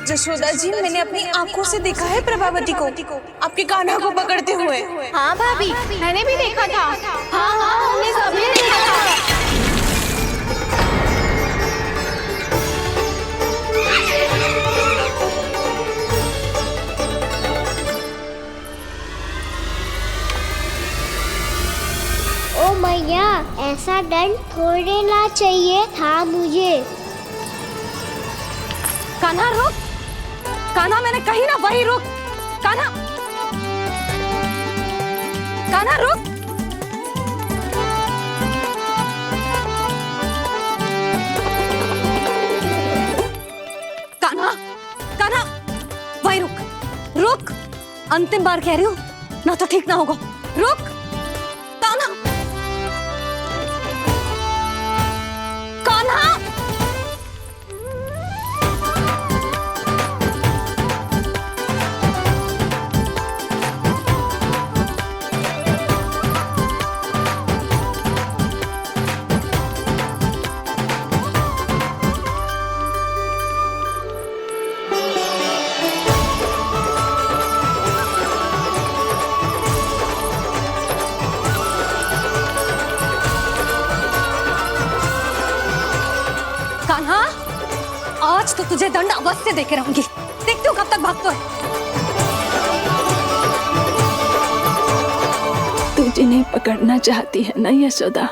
जशोदा जी, मैंने अपनी आंखों से देखा है प्रभावती को आपके कान्हा को पकड़ते हुए। हाँ भाभी, मैंने भी देखा था। हाँ हाँ, हमने सबने देखा था। ओ मैया, ऐसा दंड थोड़े ना चाहिए था मुझे। कान्हा रुक, कान्हा मैंने कही ना वही रुक। कान्हा, कान्हा रुक। कान्हा, कान्हा वही रुक, रुक। अंतिम बार कह रही हूँ, ना तो ठीक ना होगा। रुक कान्हा, कान्हा। कान्हा, आज तो तुझे दंड अवश्य देके रहूंगी। देखती हूँ कब तक भागता है। तू जिन्हें पकड़ना चाहती है ना यशोदा,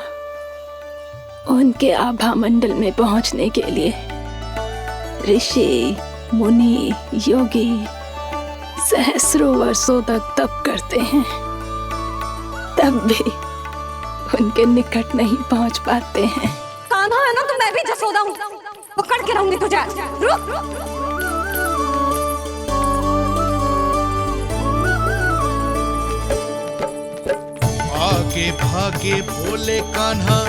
उनके आभा मंडल में पहुंचने के लिए ऋषि, मुनि, योगी सहस्रों वर्षों तक तप करते हैं, तब भी उनके निकट नहीं पहुंच पाते हैं। कान्हा है ना, तो मैं भी जसोदा हूँ, पकड़ के रहूंगी तुझे। रुक। आगे भागे भोले कान्हा,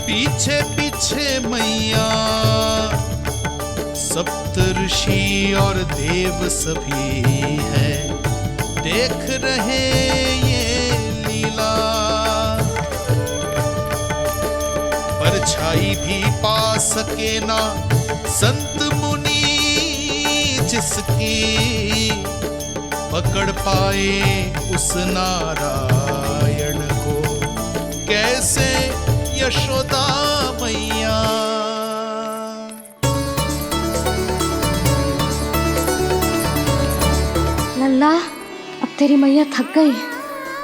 पीछे पीछे मैया, सप्त ऋषि और देव सभी है, देख रहे ये लीला। परछाई भी पा सके ना संत मुनि जिसकी, पकड़ पाए उस नारायण को कैसे यशोदा मैया। लल्ला, अब तेरी मैया थक गई,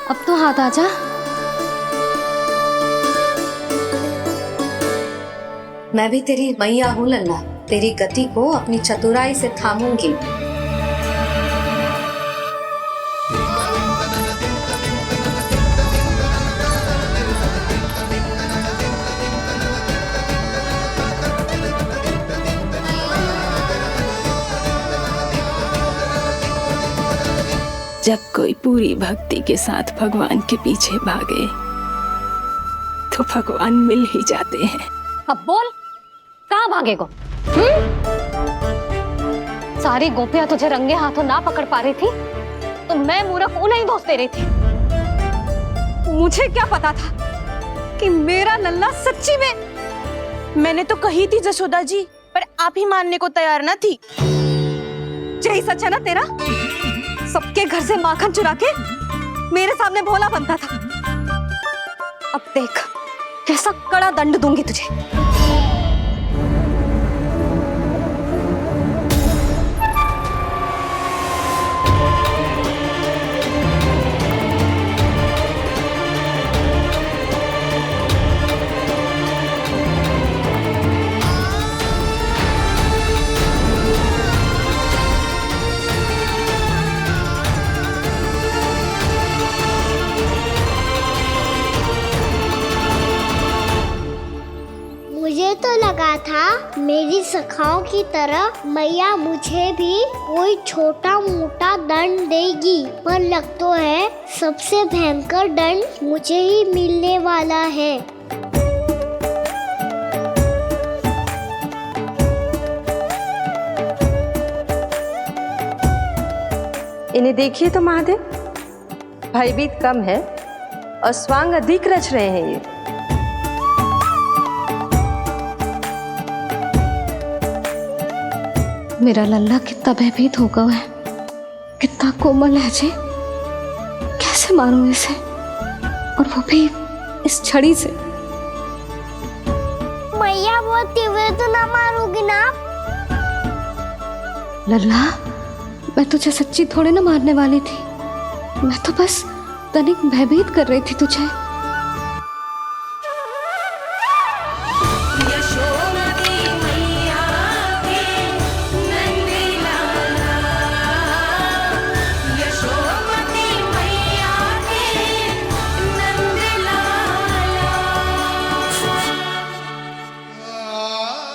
अब तो हाथ आजा। मैं भी तेरी मैया हूँ लल्ला, तेरी गति को अपनी चतुराई से थामूंगी। जब कोई पूरी भक्ति के साथ भगवान के पीछे भागे तो भगवान मिल ही जाते हैं। अब बोल, कहाँ भागेगो? सारी गोपियां तुझे रंगे हाथों ना पकड़ पा रही थी, तो मैं मूर्ख उन्हें ही दोष दे रही थी। मुझे क्या पता था कि मेरा लल्ला सच्ची में। मैंने तो कही थी जशोदा जी, पर आप ही मानने को तैयार ना थी। यही सच है ना तेरा? सबके घर से माखन चुरा के मेरे सामने भोला बनता था। अब देख कैसा कड़ा दंड दूंगी तुझे। मुझे तो लगा था मेरी सखाओं की तरह मैया मुझे भी कोई छोटा मोटा दंड देगी, पर लग तो है सबसे भयंकर दंड मुझे ही मिलने वाला है। इन्हें देखिए तो महादेव, भयभीत कम है और स्वांग अधिक रच रहे हैं ये। मेरा लल्ला कितना भयभीत होगा है, कितना कोमल है जी। कैसे मारूं इसे, और वो भी इस छड़ी से। मैया बहुत तीव्र तो ना मारोगी ना? लल्ला, मैं तुझे सच्ची थोड़े ना मारने वाली थी, मैं तो बस तनिक भयभीत कर रही थी तुझे।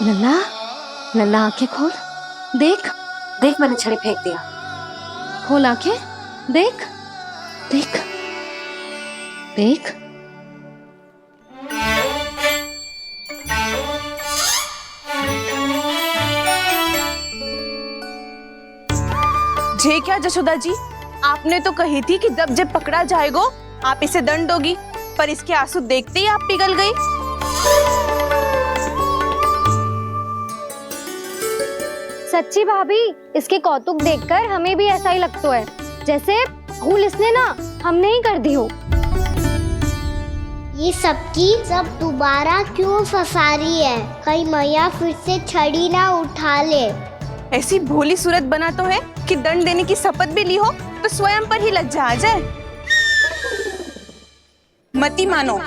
लल्ला, लल्ला आंखें खोल, देख देख, मैंने छड़ी फेंक दिया। खोल आंखें, देख देख देख। जे क्या जशोदा जी, आपने तो कही थी कि जब पकड़ा जाएगा आप इसे दंड दोगी, पर इसके आंसू देखते ही आप पिघल गई। सच्ची भाभी, इसके कौतुक देखकर हमें भी ऐसा ही लगता है, जैसे भूल इसने ना हमने ही कर दी हो। ये सबकी सब दोबारा क्यों फंसा रही है? कहीं मैया फिर से छड़ी ना उठा ले। ऐसी भोली सूरत बना तो है कि दंड देने की शपथ भी ली हो तो स्वयं पर ही लज्जा आ जाए। मती मानो,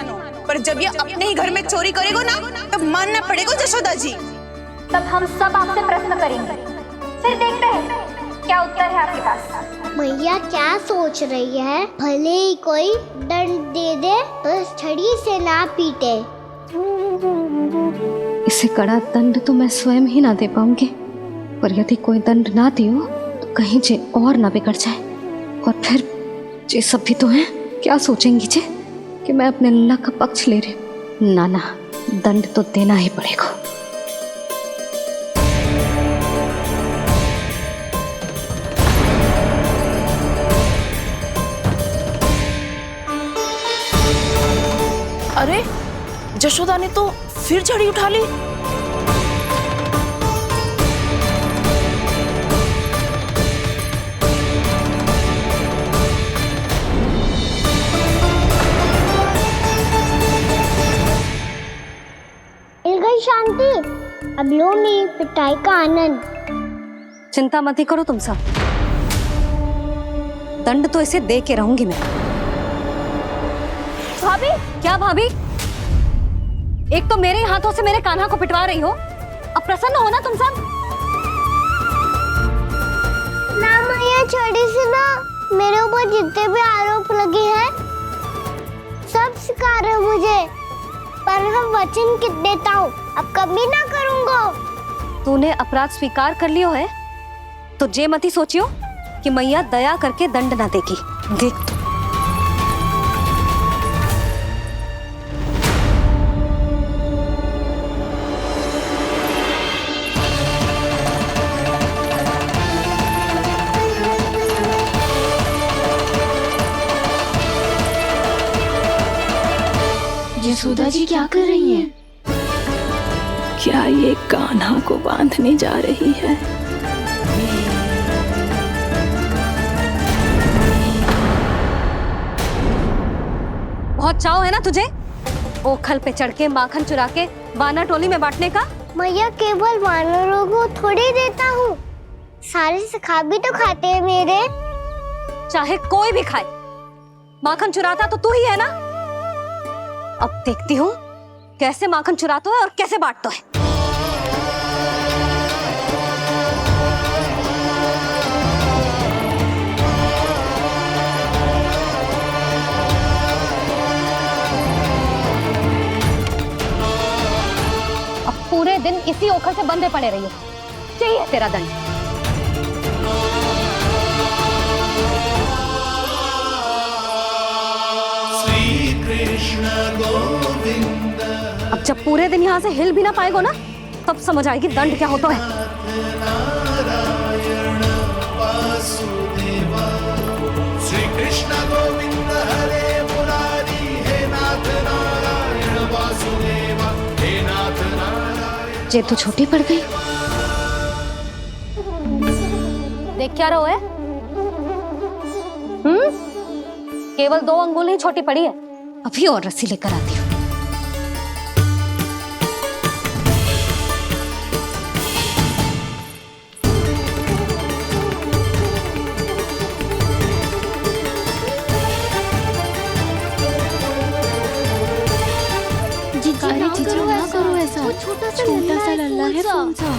पर जब ये अपने ही घर में चोरी करेगा ना, तब मानना पड़ेगा जशोदा जी। तब हम सब आपसे प्रश्न करेंगे, फिर देखते हैं क्या उत्तर है आपके पास। मैया क्या सोच रही है? भले ही कोई दंड दे दे, बस छड़ी से ना पीटे। इसे कड़ा दंड तो मैं स्वयं ही ना दे पाऊंगी, पर यदि कोई दंड ना दियो तो कहीं जे और ना बिगड़ जाए, और फिर जे सब भी तो हैं, क्या सोचेंगी जे कि मैं अपने लल्ला का पक्ष ले रही हूँ। ना ना, दंड तो देना ही पड़ेगा। अरे, जशोदा ने तो फिर छड़ी उठा ली। मिल गई शांति, अब लो मेरी पिटाई का आनंद। चिंता मत ही करो तुम सब, दंड तो इसे दे के रहूंगी मैं। भाभी, क्या भाभी? एक तो मेरे हाथों से मेरे कान्हा को पिटवा रही हो, अब प्रसन्न हो ना तुम सब? ना मैया, छड़ी से ना मेरे ऊपर जितने भी आरोप लगे हैं सब स्वीकार है मुझे, पर हम वचन कित देता हूँ, अब कभी ना करूँगा। तूने अपराध स्वीकार कर लियो है तो जे मती सोचियो कि मैया दया करके दंड ना देगी। देख यशोदा जी क्या कर रही हैं? क्या ये कान्हा को बांधने जा रही है? बहुत चाव है ना तुझे ओखल पे चढ़ के माखन चुरा के वानर टोली में बांटने का? मैया, केवल वानरों को थोड़ी देता हूँ, सारे सखा भी तो खाते हैं मेरे। चाहे कोई भी खाए, माखन चुराता तो तू ही है ना। अब देखती हूँ कैसे माखन चुराता है और कैसे बांटता है। अब पूरे दिन इसी ओखल से बंधे पड़े रहिए, चाहिए तेरा दंड। अब जब पूरे दिन यहाँ से हिल भी ना पाएगो ना, तब समझ आएगी दंड क्या होता है। श्री कृष्ण गोविंद हरे मुरारी, हे नाथ नारायण वासुदेवा, हे नाथ नारायण। जे तो छोटी पड़ गई। देख क्या रहो है? केवल 2 अंगुल ही छोटी पड़ी है। अभी और रस्सी लेकर आती हूँ। ना करो ऐसा, छोटा सा लल्ला है कौन सा?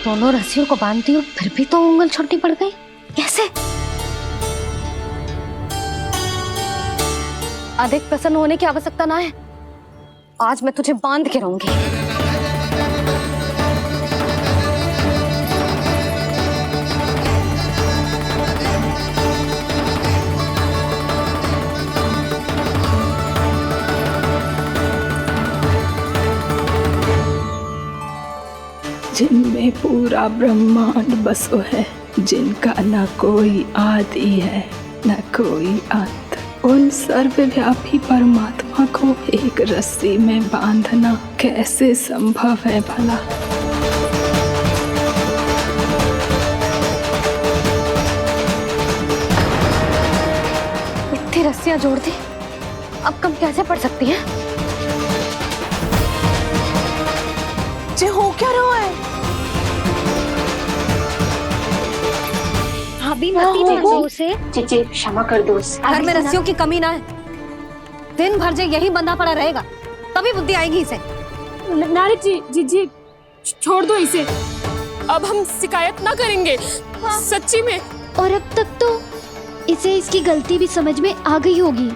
दोनों रस्सियों को बांधती हूँ, फिर भी तो उंगल छोटी पड़ गई। कैसे? अधिक प्रसन्न होने की आवश्यकता ना है। आज मैं तुझे बांध के रहूंगी। जिनमें पूरा ब्रह्मांड बसो है, जिनका न कोई आदि है न कोई अंत, उन सर्वव्यापी परमात्मा को एक रस्सी में बांधना कैसे संभव है भला? इतनी रस्सियां जोड़ दी, अब कम कैसे पड़ सकती हैं? जे हो क्या रहा है? भाभी मती देखो उसे। जीजी क्षमा कर दो उसे। घर में रस्सियों की कमी ना है। दिन भर जे यही बंधा पड़ा रहेगा, तभी बुद्धि आएगी इसे। नारी जी छोड़ दो इसे। अब हम शिकायत ना करेंगे। सच्ची में। और अब तक तो इसे इसकी गलती भी समझ में आ गई होगी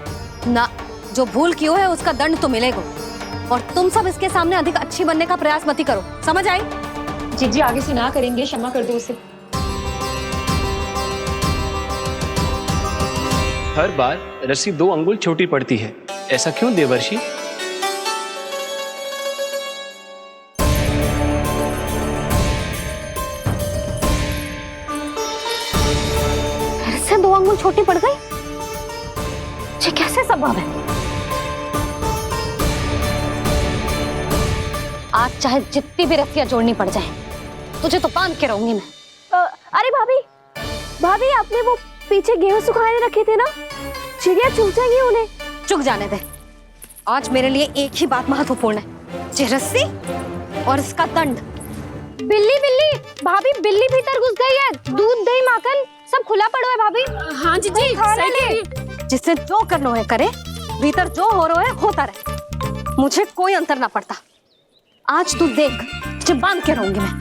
ना। जो भूल क्यों है उसका दंड तो मिलेगा। और तुम सब इसके सामने अधिक अच्छी बनने का प्रयास मत करो, समझ आई? जीजी आगे से ना करेंगे, क्षमा कर दो उसे। हर बार रस्सी 2 अंगुल छोटी पड़ती है, ऐसा क्यों देवर्षि? फिर से 2 अंगुल छोटी पड़ गई? ये कैसे संभव है? आज चाहे जितनी भी रस्सियां जोड़नी पड़ जाए, तुझे तो बांध के रहूंगी मैं। अरे भाभी आपने वो पीछे गेहूं सुखाने रखे थे ना, चिड़िया चुग जाएंगी उन्हें। चुग जाने दे। आज मेरे लिए एक ही बात महत्वपूर्ण है, ये रस्सी और इसका दंड। बिल्ली भाभी, बिल्ली भीतर घुस गई है। दूध दही माखन सब खुला पड़ा है भाभी। हाँ जीजी सही कह रही है। जिससे जो करना है करे, भीतर जो हो रहा है होता रहे, मुझे कोई अंतर ना पड़ता। आज तू देख, तुझे बांध के रहूंगी मैं।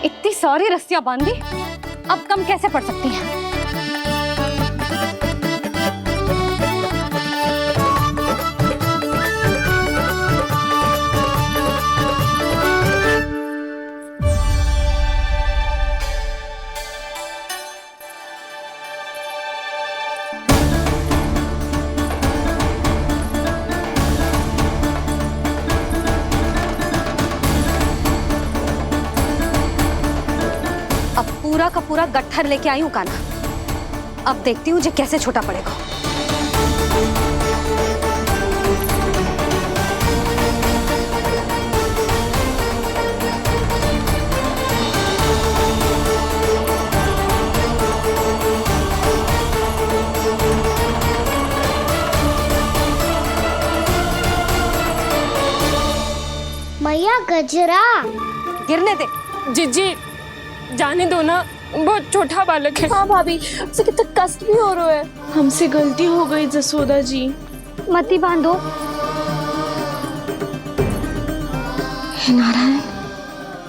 इतनी सारी रस्सियां बांधी, अब कम कैसे पड़ सकती हैं? पूरा का पूरा गट्ठर लेके आई हूँ कान्हा। अब देखती हूँ जे कैसे छोटा पड़ेगा। मैया गजरा गिरने दे। जीजी जाने दो ना, बहुत छोटा बालक है। हाँ भाभी, उसे कितना कष्ट भी हो रहा है। हमसे गलती हो गई जसोदा जी। मती बांधो। हे नारायण,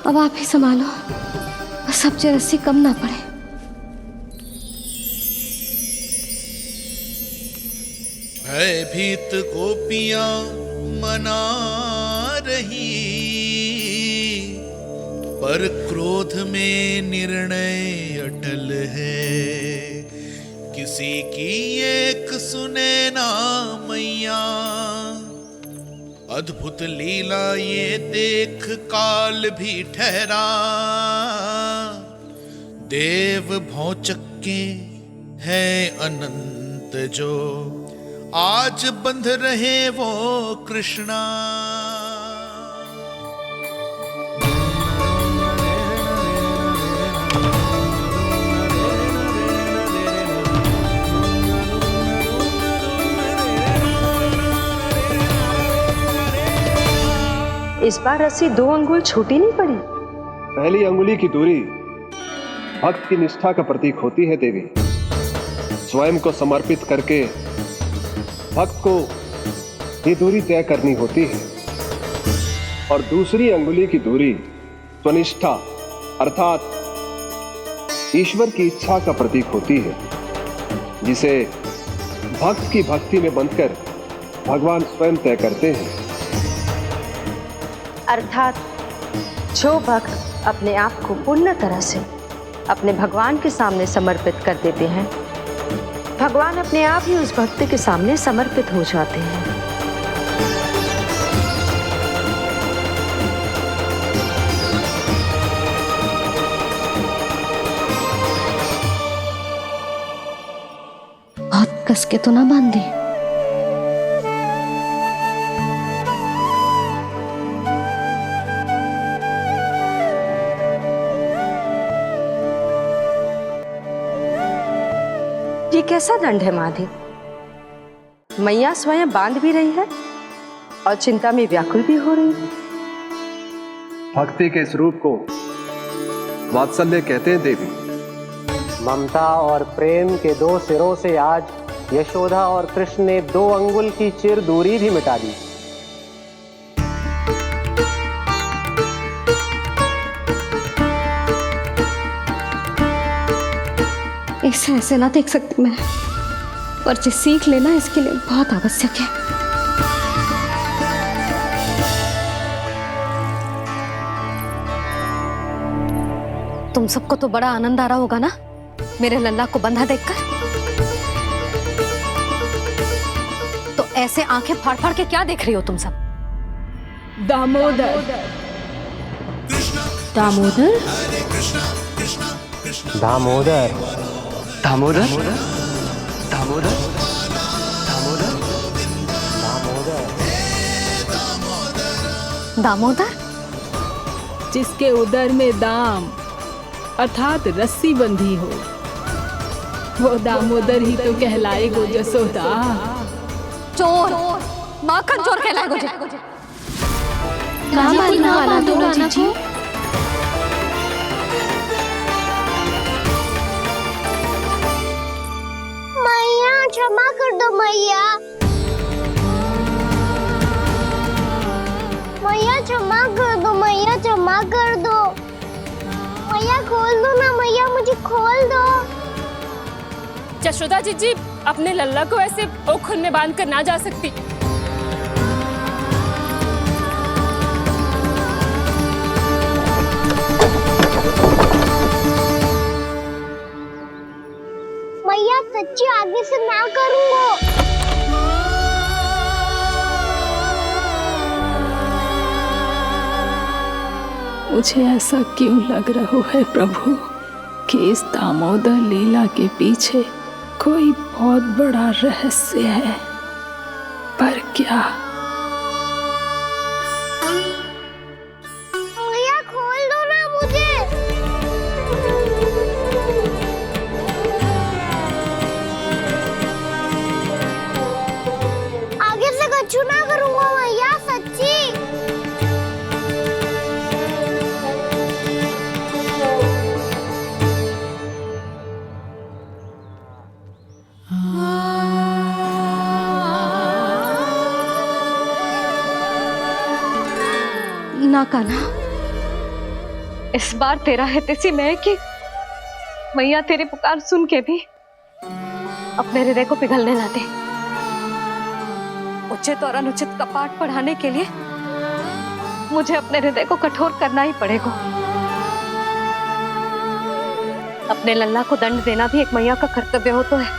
अब आप ही संभालो, बस अब जे रस्सी कम ना पड़े। भयभीत गोपियां मना रही, पर क्रोध में निर्णय अटल है, किसी की एक सुने ना मैया। अद्भुत लीला ये देख काल भी ठहरा, देव भौचक्के है अनंत जो, आज बंध रहे वो कृष्णा। इस बार रस्सी 2 अंगुल छोटी नहीं पड़ी। पहली अंगुली की दूरी भक्त की निष्ठा का प्रतीक होती है देवी। स्वयं को समर्पित करके भक्त को ये दूरी तय करनी होती है। और दूसरी अंगुली की दूरी स्वनिष्ठा अर्थात ईश्वर की इच्छा का प्रतीक होती है, जिसे भक्त की भक्ति में बंधकर भगवान स्वयं तय करते हैं। अर्थात जो भक्त अपने आप को पूर्ण तरह से अपने भगवान के सामने समर्पित कर देते हैं, भगवान अपने आप ही उस भक्त के सामने समर्पित हो जाते हैं। बहुत कस के तो ना बांधी। ये कैसा दंड है माधे? मैया स्वयं बांध भी रही है और चिंता में व्याकुल भी हो रही है। भक्ति के स्वरूप को वात्सल्य कहते हैं देवी। ममता और प्रेम के 2 सिरों से आज यशोदा और कृष्ण ने 2 अंगुल की चिर दूरी भी मिटा दी। इसे ऐसे ना देख सकती मैं, पर जो सीख लेना इसके लिए बहुत आवश्यक है। तुम सबको तो बड़ा आनंद आ रहा होगा ना मेरे लल्ला को बंधा देखकर। तो ऐसे आंखें फाड़ फाड़ के क्या देख रही हो तुम सब? दामोदर दामोदर दामोदर दामोदर दामोदर दामोदर दामोदर जिसके उदर में दाम अर्थात रस्सी बंधी हो, वो दामोदर ही तो कहलाएगो जसोदा। चोर माखन चोर कहलाएगो जे। ना मारना वाला तो जीजी। मैया क्षमा कर दो मैया। मैया क्षमा कर दो, मैया क्षमा कर दो। मैया खोल दो ना मैया, मुझे खोल दो। यशोदा जीजी अपने लल्ला को ऐसे ओखुन में बांध कर ना जा सकती। मैया सच्ची आगे से ना करूंगा। मुझे ऐसा क्यों लग रहा है प्रभु कि इस दामोदर लीला के पीछे कोई बहुत बड़ा रहस्य है, पर क्या? मैया खोल दो ना मुझे। आगे से कछु ना करूंगा मैया, सच्ची। ना कान्हा, इस बार तेरा है तेसी मैं कि मैया तेरी पुकार सुन के भी अपने हृदय को पिघलने ना दे। उचित और अनुचित कपाट पढ़ाने के लिए मुझे अपने हृदय को कठोर करना ही पड़ेगा। अपने लल्ला को दंड देना भी एक मैया का कर्तव्य हो तो है,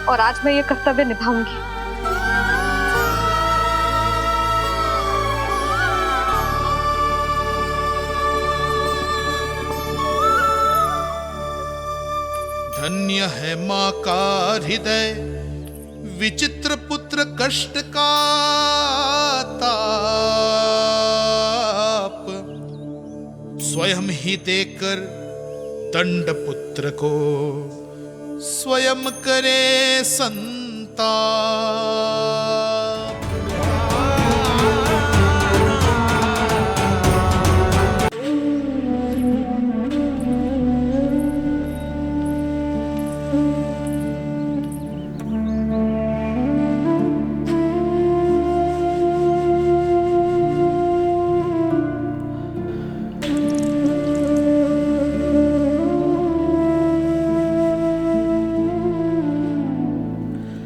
और आज मैं ये कर्तव्य निभाऊंगी। धन्य है माँ का हृदय, विचित्र पुत्र कष्ट का ताप, स्वयं ही देकर दंड पुत्र को स्वयं करे संताप।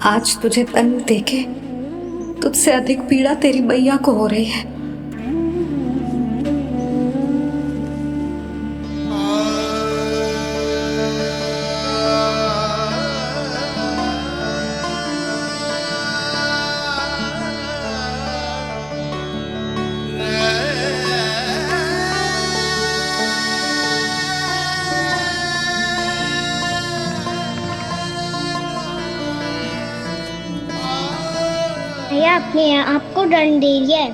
आज तुझे दंड देके तुझसे अधिक पीड़ा तेरी मैया को हो रही है। भैया अपने आपको दंड दे रही है,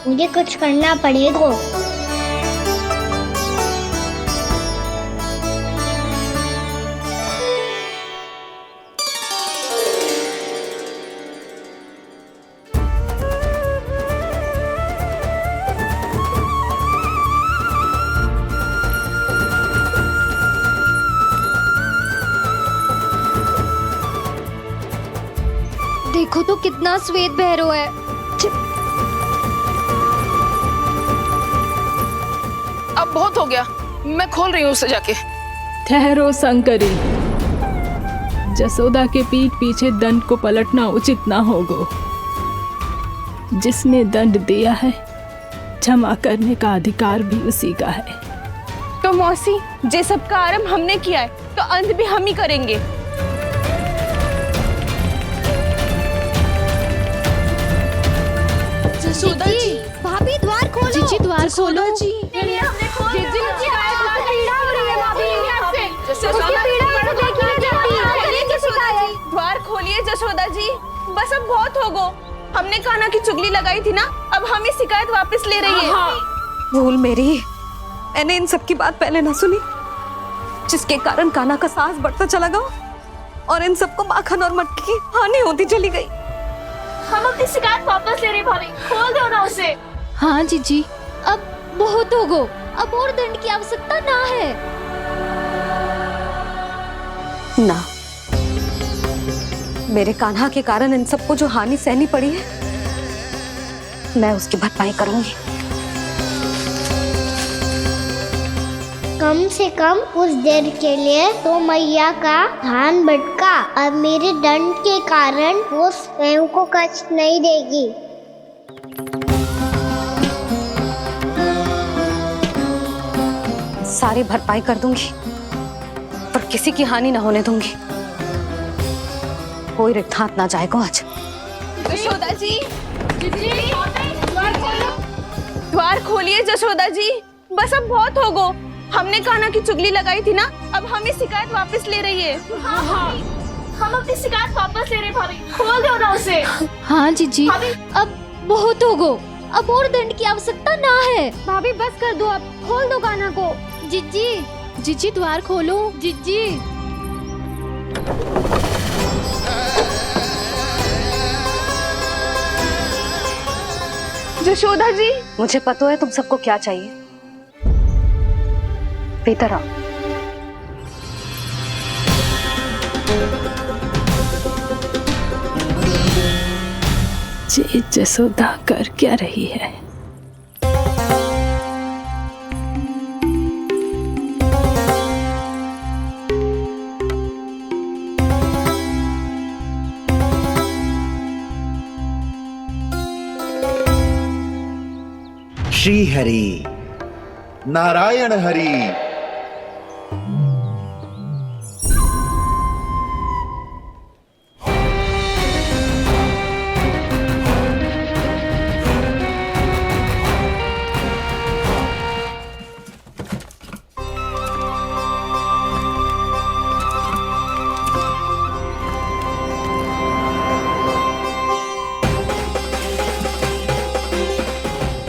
मुझे कुछ करना पड़ेगा। देखो तो कितना श्वेत भैरव है। अब बहुत हो गया, मैं खोल रही हूँ उसे जाके। ठहरो शंकरी, जसोदा के पीठ पीछे दंड को पलटना उचित ना होगा। जिसने दंड दिया है, क्षमा करने का अधिकार भी उसी का है। तो मौसी, जे सब का आरंभ हमने किया है, तो अंत भी हम ही करेंगे। जसोदा जी, भाभी द्वार खोलो। जीजी द्वार खोलो। जी द्वार खोलिए जसोदा जी, बस अब बहुत हो गो। हमने कान्हा की चुगली लगाई थी ना, अब हम ही शिकायत वापस ले रही है। भूल मेरी, मैंने इन सब की बात पहले ना सुनी, जिसके कारण कान्हा का साहस बढ़ता चला गया और इन सबको माखन और मटकी की हानि होती चली गई। हम अपनी शिकायत वापस ले रहे भाभी, खोल दो ना उसे। हाँ जीजी, अब बहुत हो गो, अब और दंड की आवश्यकता ना है। ना, मेरे कान्हा के कारण इन सबको जो हानि सहनी पड़ी है, मैं उसकी भरपाई करूंगी। कम से कम कुछ देर के लिए तो मैया का ध्यान भटका, और मेरे दंड के कारण वो स्वयं को कष्ट नहीं देगी। सारी भरपाई कर दूंगी, पर किसी की हानि ना होने दूंगी। कोई रिक्त हाथ ना जाएगा आज। जसोदा जी, द्वार खोलिए जसोदा जी, बस अब बहुत हो गो। हमने कान्हा की चुगली लगाई थी ना, अब हम ही शिकायत वापस ले रही है। हम अपनी शिकायत वापस ले रहे भाभी, खोल दो ना उसे। हाँ जीजी, अब बहुत हो गो, अब और दंड की आवश्यकता ना है। भाभी बस कर दो, अब खोल दो कान्हा को। जीजी, जीजी द्वार खोलो। जीजी, जशोदा जी, मुझे पता है तुम सबको क्या चाहिए। भीतर आओ। ये जसोदा कर क्या रही है? श्री हरि नारायण हरि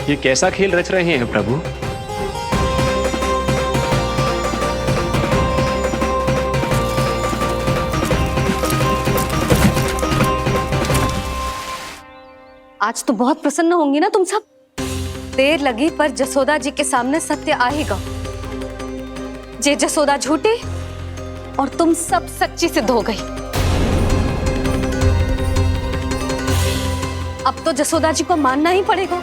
ये कैसा खेल रच रहे हैं प्रभु? आज तो बहुत प्रसन्न होंगी ना तुम सब। देर लगी पर जसोदा जी के सामने सत्य आएगा। जे जसोदा झूठी और तुम सब सच्ची सिद्ध हो गई। अब तो जसोदा जी को मानना ही पड़ेगा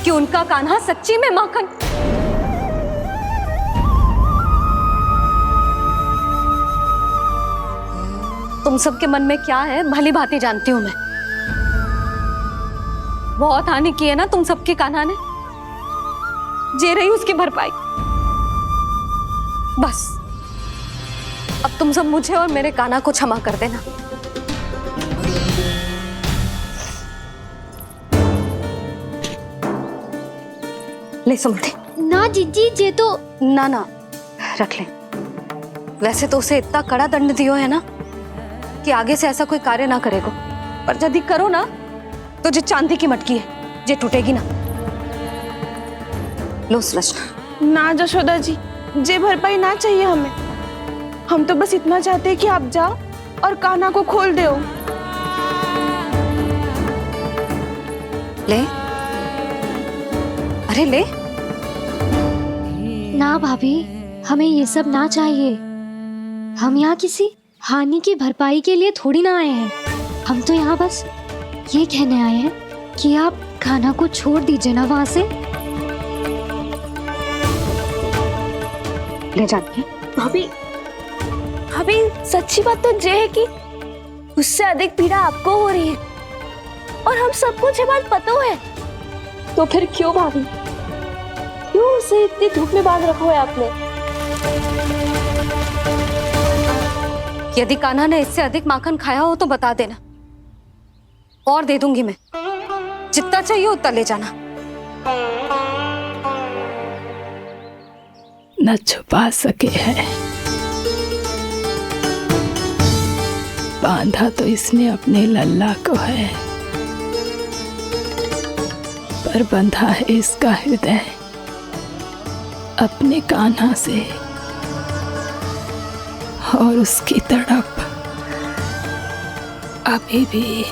कि उनका कान्हा सच्ची में माखन। तुम सबके मन में क्या है भली भांति जानती हूं मैं। बहुत हानि की है ना तुम सबके कान्हा ने, जे रही उसकी भरपाई। बस अब तुम सब मुझे और मेरे कान्हा को क्षमा कर देना। ले सुमति। ना जीजी, जे तो ना ना रख ले। वैसे तो उसे इतना कड़ा दंड दियो है ना कि आगे से ऐसा कोई कार्य ना करेगा, पर यदि करो ना तो जे चांदी की मटकी है, जे टूटेगी ना। लो सुलक्षणा। ना जशोदा जी, जे भरपाई ना चाहिए हमें। हम तो बस इतना चाहते हैं कि आप जाओ और कान्हा को खोल दो। ले, अरे ले। ना भाभी, हमें ये सब ना चाहिए। हम यहाँ किसी हानि की भरपाई के लिए थोड़ी ना आए हैं। हम तो यहाँ बस ये कहने आए हैं कि आप कान्हा को छोड़ दीजिए ना वहां से। ले जाती भाभी, भाभी सच्ची बात तो ये है कि उससे अधिक पीड़ा आपको हो रही है और हम सबको ये बात पता है। तो फिर क्यों भाभी, क्यों उसे इतनी धूप में बांध रखा है आपने? यदि कान्हा ने इससे अधिक माखन खाया हो तो बता देना, और दे दूंगी मैं। जितना चाहिए उतना ले जाना। न छुपा सके है, बांधा तो इसने अपने लल्ला को है, पर बंधा है इसका हृदय अपने कान्हा से। और उसकी तड़प अभी भी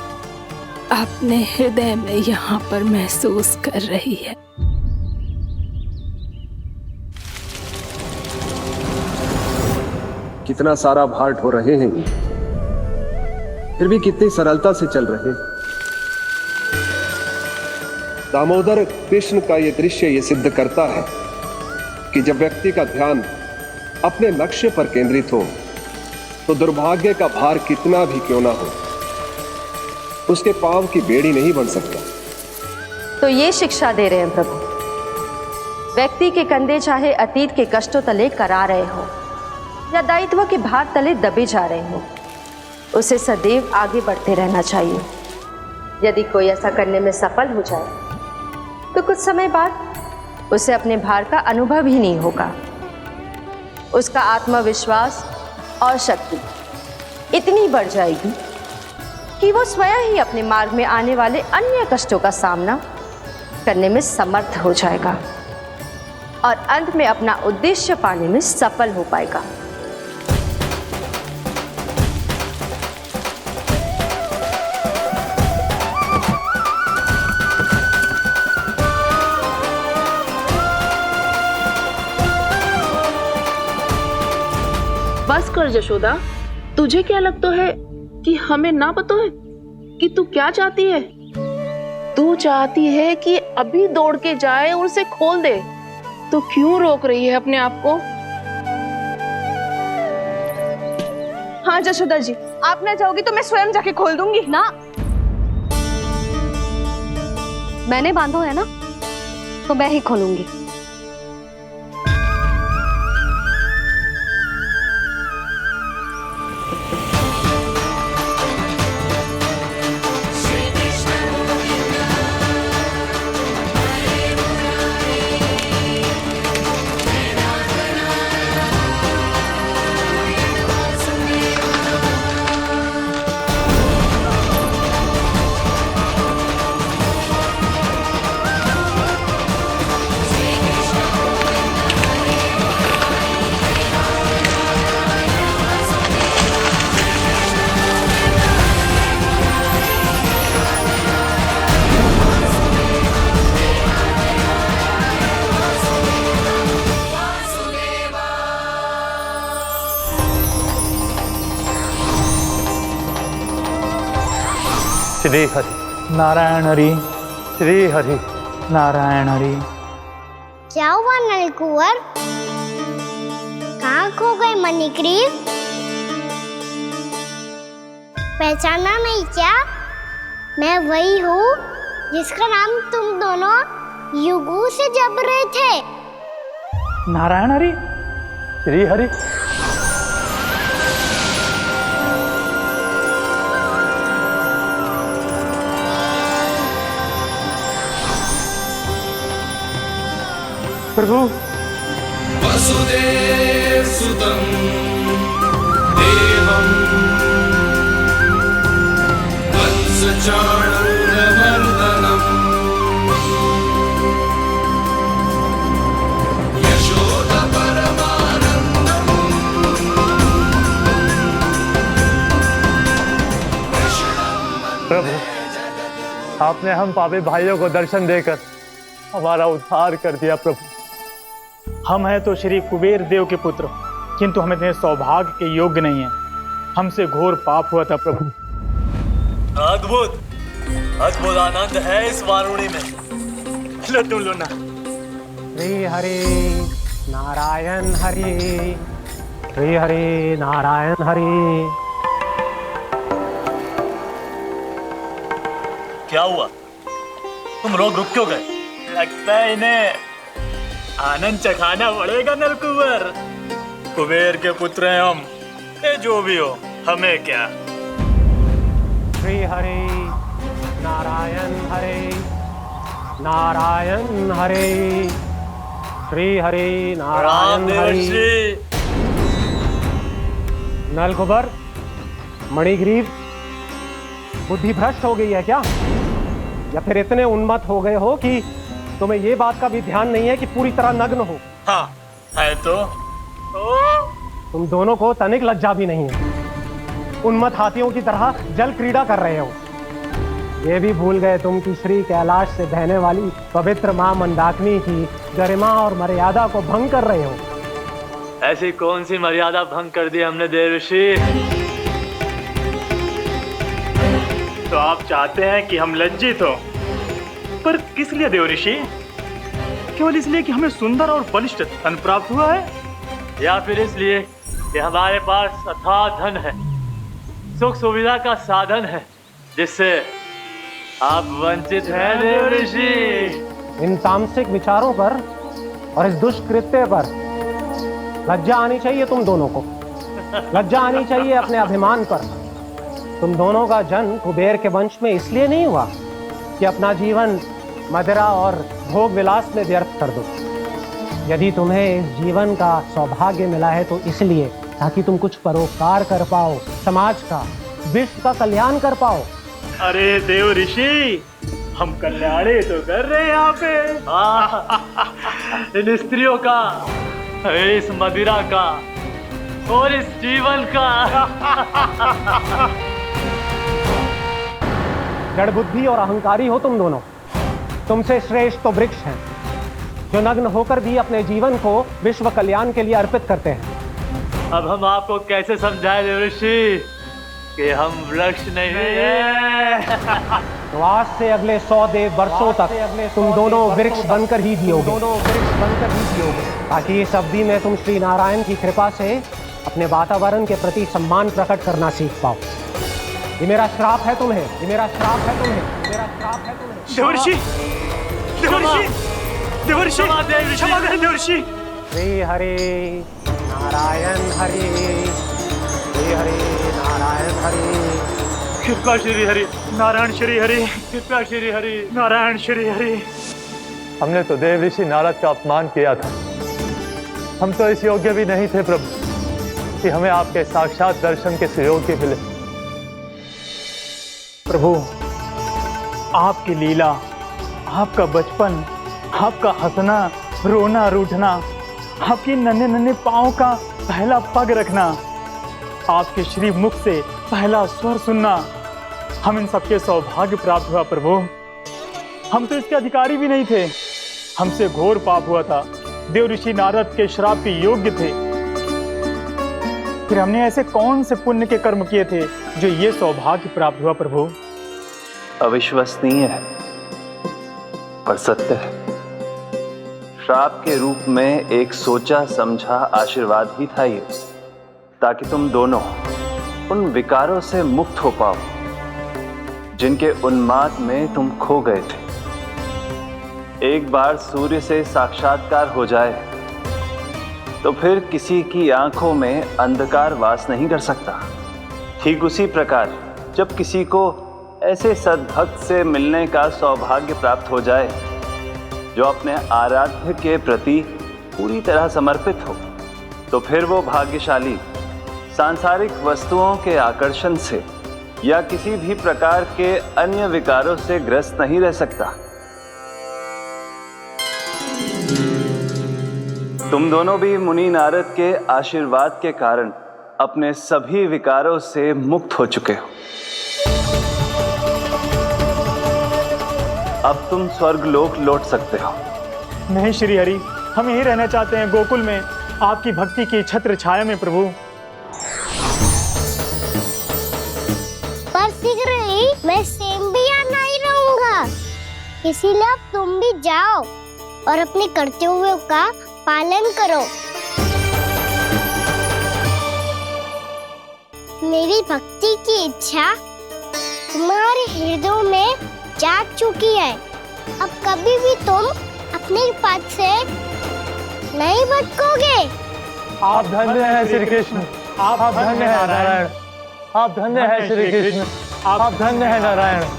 अपने हृदय में यहाँ पर महसूस कर रही है। कितना सारा भार ढो रहे हैं, फिर भी कितनी सरलता से चल रहे हैं। दामोदर कृष्ण का यह दृश्य ये सिद्ध करता है कि जब व्यक्ति का ध्यान अपने लक्ष्य पर केंद्रित हो तो दुर्भाग्य का भार कितना भी क्यों ना हो, उसके पांव की बेड़ी नहीं बन सकता। तो ये शिक्षा दे रहे हैं प्रभु। व्यक्ति के कंधे चाहे अतीत के कष्टों तले करा रहे हो या दायित्व के भार तले दबे जा रहे हो, उसे सदैव आगे बढ़ते रहना चाहिए। यदि कोई ऐसा करने में सफल हो जाए तो कुछ समय बाद उसे अपने भार का अनुभव ही नहीं होगा। उसका आत्मविश्वास और शक्ति इतनी बढ़ जाएगी कि वो स्वयं ही अपने मार्ग में आने वाले अन्य कष्टों का सामना करने में समर्थ हो जाएगा और अंत में अपना उद्देश्य पाने में सफल हो पाएगा। बस कर जशोदा, तुझे क्या लगता है कि हमें ना पता है कि तू क्या चाहती है? तू चाहती है कि अभी दौड़ के जाए और उसे खोल दे, तो क्यों रोक रही है अपने आप को? हाँ जशोदा जी, आप ना जाओगी तो मैं स्वयं जाके खोल दूंगी। ना, मैंने बांधो है ना, तो मैं ही खोलूंगी। श्री हरि नारायण हरि, श्री हरि नारायण हरि। क्या हुआ नलकुंवर? कहाँ खो गए मणिग्रीव? पहचाना नहीं क्या? मैं वही हूँ जिसका नाम तुम दोनों युगों से जप रहे थे। नारायण हरि, श्री हरि। प्रभु वसुदेव सुतं देवं वत्सचाणूरमर्दनम् यशोदपरमानन्दम् प्रभु, आपने हम पापी भाइयों को दर्शन देकर हमारा उद्धार कर दिया। प्रभु, हम हैं तो श्री कुबेर देव के पुत्र, किंतु हम इतने सौभाग्य के योग्य नहीं हैं। हमसे घोर पाप हुआ था प्रभु। अद्भुत अद्भुत आनंद है इस वारुणी में। लड्डू लो ना। श्री हरि नारायण हरि, श्री हरि नारायण हरि। क्या हुआ? तुम लोग रुक क्यों गए? लगता है इन्हें आनंद चखाना पड़ेगा नलकुंवर। कुबेर के पुत्र हैं हम, ये जो भी हो हमें क्या। श्री हरि नारायण हरि, नारायण हरि, श्री हरि नारायण हरि। नलकुबर, मणिग्रीव, बुद्धि भ्रष्ट हो गई है क्या? या फिर इतने उन्मत्त हो गए हो कि तुम्हें ये बात का भी ध्यान नहीं है कि पूरी तरह नग्न हो? हाँ है तो। तुम दोनों को तनिक लज्जा भी नहीं है। उन्मत्त हाथियों की तरह जल क्रीड़ा कर रहे हो। ये भी भूल गए तुम कि श्री कैलाश से बहने वाली पवित्र मां मंदाकिनी की गरिमा और मर्यादा को भंग कर रहे हो। ऐसी कौन सी मर्यादा भंग कर दी हमने देवर्षि? तो आप चाहते हैं कि हम लज्जित हो, पर किस लिए देवर्षि? केवल इसलिए कि हमें सुंदर और बलिष्ठ धन प्राप्त हुआ है, या फिर इसलिए कि हमारे पास अथाह धन है, सुख सुविधा का साधन है, जिससे आप वंचित हैं देवर्षि? इन तामसिक विचारों पर और इस दुष्कृत्य पर लज्जा आनी चाहिए तुम दोनों को। लज्जा आनी चाहिए अपने अभिमान पर। तुम दोनों का जन्म कुबेर के वंश में इसलिए नहीं हुआ कि अपना जीवन मदिरा और भोग विलास में व्यर्थ कर दो। यदि तुम्हें इस जीवन का सौभाग्य मिला है तो इसलिए ताकि तुम कुछ परोपकार कर पाओ, समाज का, विश्व का कल्याण कर पाओ। अरे देवर्षि, हम कल्याण तो कर रहे हैं यहाँ पे। इन स्त्रियों का, इस मदिरा का और इस जीवन का। जड़ बुद्धि और अहंकारी हो तुम दोनों। तुमसे श्रेष्ठ तो वृक्ष हैं, जो नग्न होकर भी अपने जीवन को विश्व कल्याण के लिए अर्पित करते हैं। अब हम आपको कैसे समझाएं देवर्षि कि हम वृक्ष नहीं हैं? तो आज से अगले 100 देव वर्षों तक तुम दोनों वृक्ष बनकर ही जियोगे। ताकि इस अवधि में तुम श्री नारायण की कृपा से अपने वातावरण के प्रति सम्मान प्रकट करना सीख पाओ। ये मेरा श्राप है तुम्हें, ये मेरा श्राप है तुम्हें, मेरा श्राप है तुम्हें। देवर्षि, देवर्षि, देवर्षि, क्षमा करें देवर्षि। श्री हरि नारायण हरि, श्री हरि नारायण हरि। कृपा श्री हरि नारायण श्री हरि, कृपा श्री हरि नारायण श्री हरि। हमने तो देवर्षि नारद का अपमान किया था। हम तो इस योग्य भी नहीं थे प्रभु कि हमें आपके साक्षात दर्शन के सुयोग्य मिले। प्रभु, आपकी लीला, आपका बचपन, आपका हंसना, रोना, रूठना, आपकी नन्हे नन्हे पाँव का पहला पग रखना, आपके श्री मुख से पहला स्वर सुनना, हम इन सबके सौभाग्य प्राप्त हुआ प्रभु। हम तो इसके अधिकारी भी नहीं थे। हमसे घोर पाप हुआ था, देवर्षि नारद के श्राप के योग्य थे। फिर हमने ऐसे कौन से पुण्य के कर्म किए थे जो ये सौभाग्य प्राप्त हुआ प्रभु? अविश्वसनीय है पर सत्य है। श्राप के रूप में एक सोचा समझा आशीर्वाद ही था ये, ताकि तुम दोनों उन विकारों से मुक्त हो पाओ जिनके उन्माद में तुम खो गए थे। एक बार सूर्य से साक्षात्कार हो जाए तो फिर किसी की आंखों में अंधकार वास नहीं कर सकता। ठीक उसी प्रकार जब किसी को ऐसे सद्भक्त से मिलने का सौभाग्य प्राप्त हो जाए जो अपने आराध्य के प्रति पूरी तरह समर्पित हो, तो फिर वो भाग्यशाली सांसारिक वस्तुओं के आकर्षण से या किसी भी प्रकार के अन्य विकारों से ग्रस्त नहीं रह सकता। तुम दोनों भी मुनि नारद के आशीर्वाद के कारण अपने सभी विकारों से मुक्त हो चुके हो। अब तुम स्वर्गलोक लौट सकते हो। नहीं श्री हरि, हम यही रहना चाहते हैं गोकुल में, आपकी भक्ति की छत्र छाया में प्रभु। पर शीघ्र ही मैं सेम्बिया नहीं रहूंगा, इसीलिए अब तुम भी जाओ और अपने कर्तव्यों का पालन करो। मेरी भक्ति की इच्छा तुम्हारे हृदयों में जाग चुकी है। अब कभी भी तुम अपने पथ से नहीं भटकोगे। आप धन्य हैं श्री कृष्ण, आप धन्य हैं नारायण, आप धन्य हैं श्री कृष्ण, आप धन्य हैं नारायण।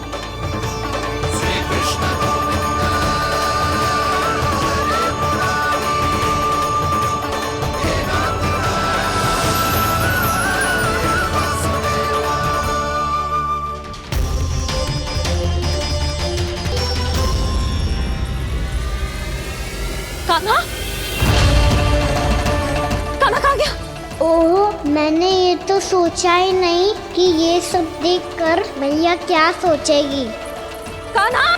कान्हा, कान्हा कहाँ गया? ओह, मैंने ये तो सोचा ही नहीं कि ये सब देखकर मैया क्या सोचेगी। कान्हा!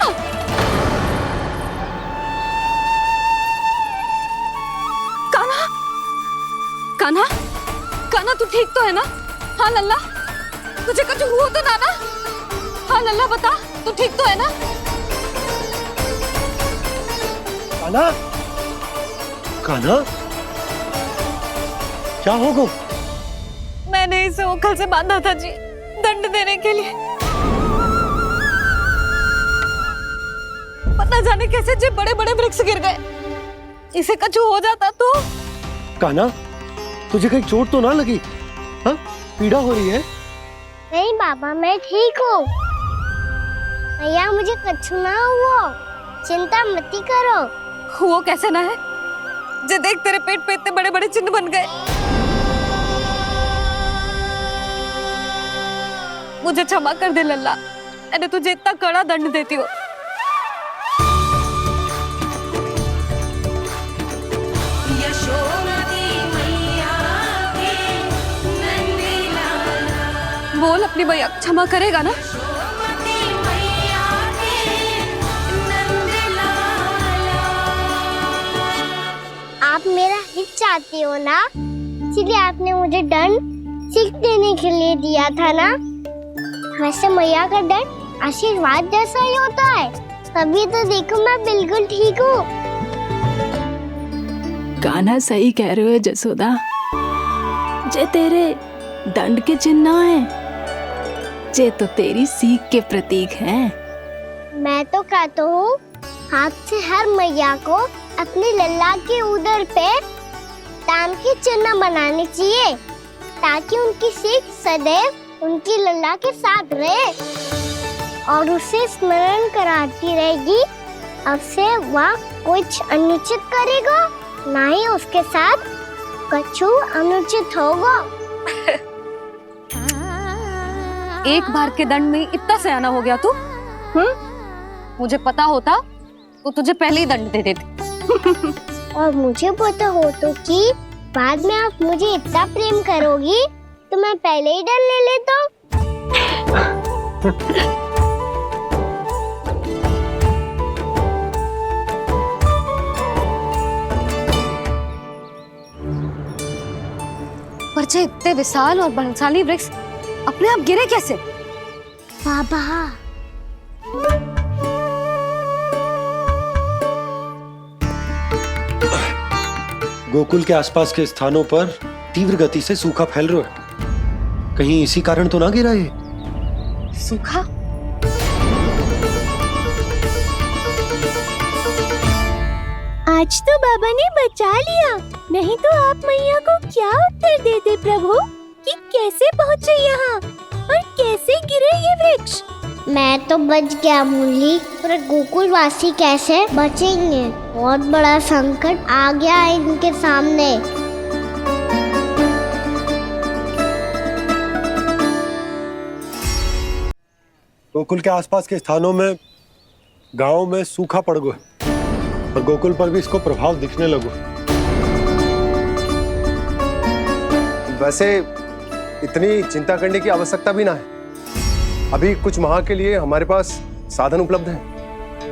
कान्हा! कान्हा! कान्हा तू ठीक तो है ना? हाँ लल्ला, तुझे कुछ हुआ तो ना? हाँ लल्ला बता, तू ठीक तो है ना? कान्हा, कान्हा, क्या होगा? मैंने इसे ओखल से बांधा था जी, दंड देने के लिए। पता जाने कैसे जी बड़े बड़े वृक्ष गिर गए। इसे कुछ हो जाता तो? कान्हा, तुझे कहीं चोट तो ना लगी? हाँ, पीड़ा हो रही है? नहीं बाबा, मैं ठीक हूँ। मैया मुझे कुछ ना हुआ, चिंता मत करो। वो कैसे ना है? जे देख तेरे पेट पे इतने बड़े बड़े चिन्ह बन गए। मुझे क्षमा कर दे लल्ला, मैंने तुझे इतना कड़ा दंड देती हो। बोल अपनी मैया क्षमा करेगा ना? आप मेरा हित चाहती हो ना, इसलिए आपने मुझे दंड सीख देने के लिए दिया था ना। वैसे मैया का दंड आशीर्वाद जैसा ही होता है, तभी तो देखो मैं बिल्कुल ठीक हूँ। कान्हा सही कह रहे हो जसोदा, जे तेरे दंड के चिन्ह है, जे तो तेरी सीख के प्रतीक हैं। मैं तो कहता हूँ हाथ से हर मैया को अपने लल्ला के उदर पे ताम के चिन्ह बनाने चाहिए, ताकि उनकी सीख सदैव उनकी लल्ला के साथ रहे और उसे स्मरण कराती रहेगी। अब से वह कुछ अनुचित करेगा, ना ही उसके साथ कुछ अनुचित होगा। एक बार के दंड में इतना सयाना हो गया तू? मुझे पता होता तो तुझे पहले ही दंड दे देती। और मुझे पता हो तो कि बाद में आप मुझे इतना प्रेम करोगी तो मैं पहले ही डर ले लेता हूँ। पर जे इतने विशाल और बलशाली वृक्ष अपने आप गिरे कैसे? बाबा, गोकुल के आसपास के स्थानों पर तीव्र गति से सूखा फैल रहा है। कहीं इसी कारण तो ना गिरा ये? सूखा? आज तो बाबा ने बचा लिया, नहीं तो आप मैया को क्या उत्तर देते प्रभु कि कैसे पहुँचे यहाँ और कैसे गिरे ये वृक्ष। मैं तो बच गया मुरली, पर गोकुलवासी कैसे बचेंगे? बहुत बड़ा संकट आ गया है इनके सामने। गोकुल के आसपास के स्थानों में, गांवों में सूखा पड़ गया और गोकुल पर भी इसको प्रभाव दिखने लगा। वैसे इतनी चिंता करने की आवश्यकता भी ना है। अभी कुछ माह के लिए हमारे पास साधन उपलब्ध है।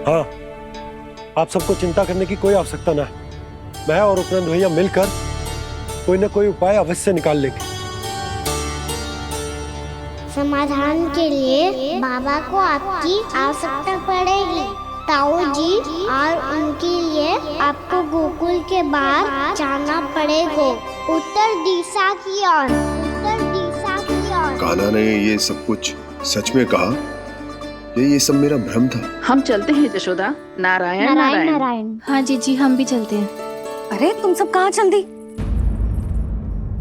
हाँ, आप सबको चिंता करने की कोई आवश्यकता ना है। मैं और उपनंद भैया मिलकर कोई ना कोई उपाय अवश्य निकाल लेंगे। समाधान के लिए बाबा को आपकी आवश्यकता पड़ेगी। ताऊ जी और उनके लिए आपको गोकुल के बाहर जाना पड़ेगा, उत्तर दिशा की ओर। उत्तर दिशा की ओर। कान्हा ने ये सब कुछ सच में कहा? ये सब मेरा भ्रम था? हम चलते हैं जशोदा। नारायण नारायण नारायण। हाँ जीजी, हम भी चलते हैं। अरे तुम सब कहाँ चल दी?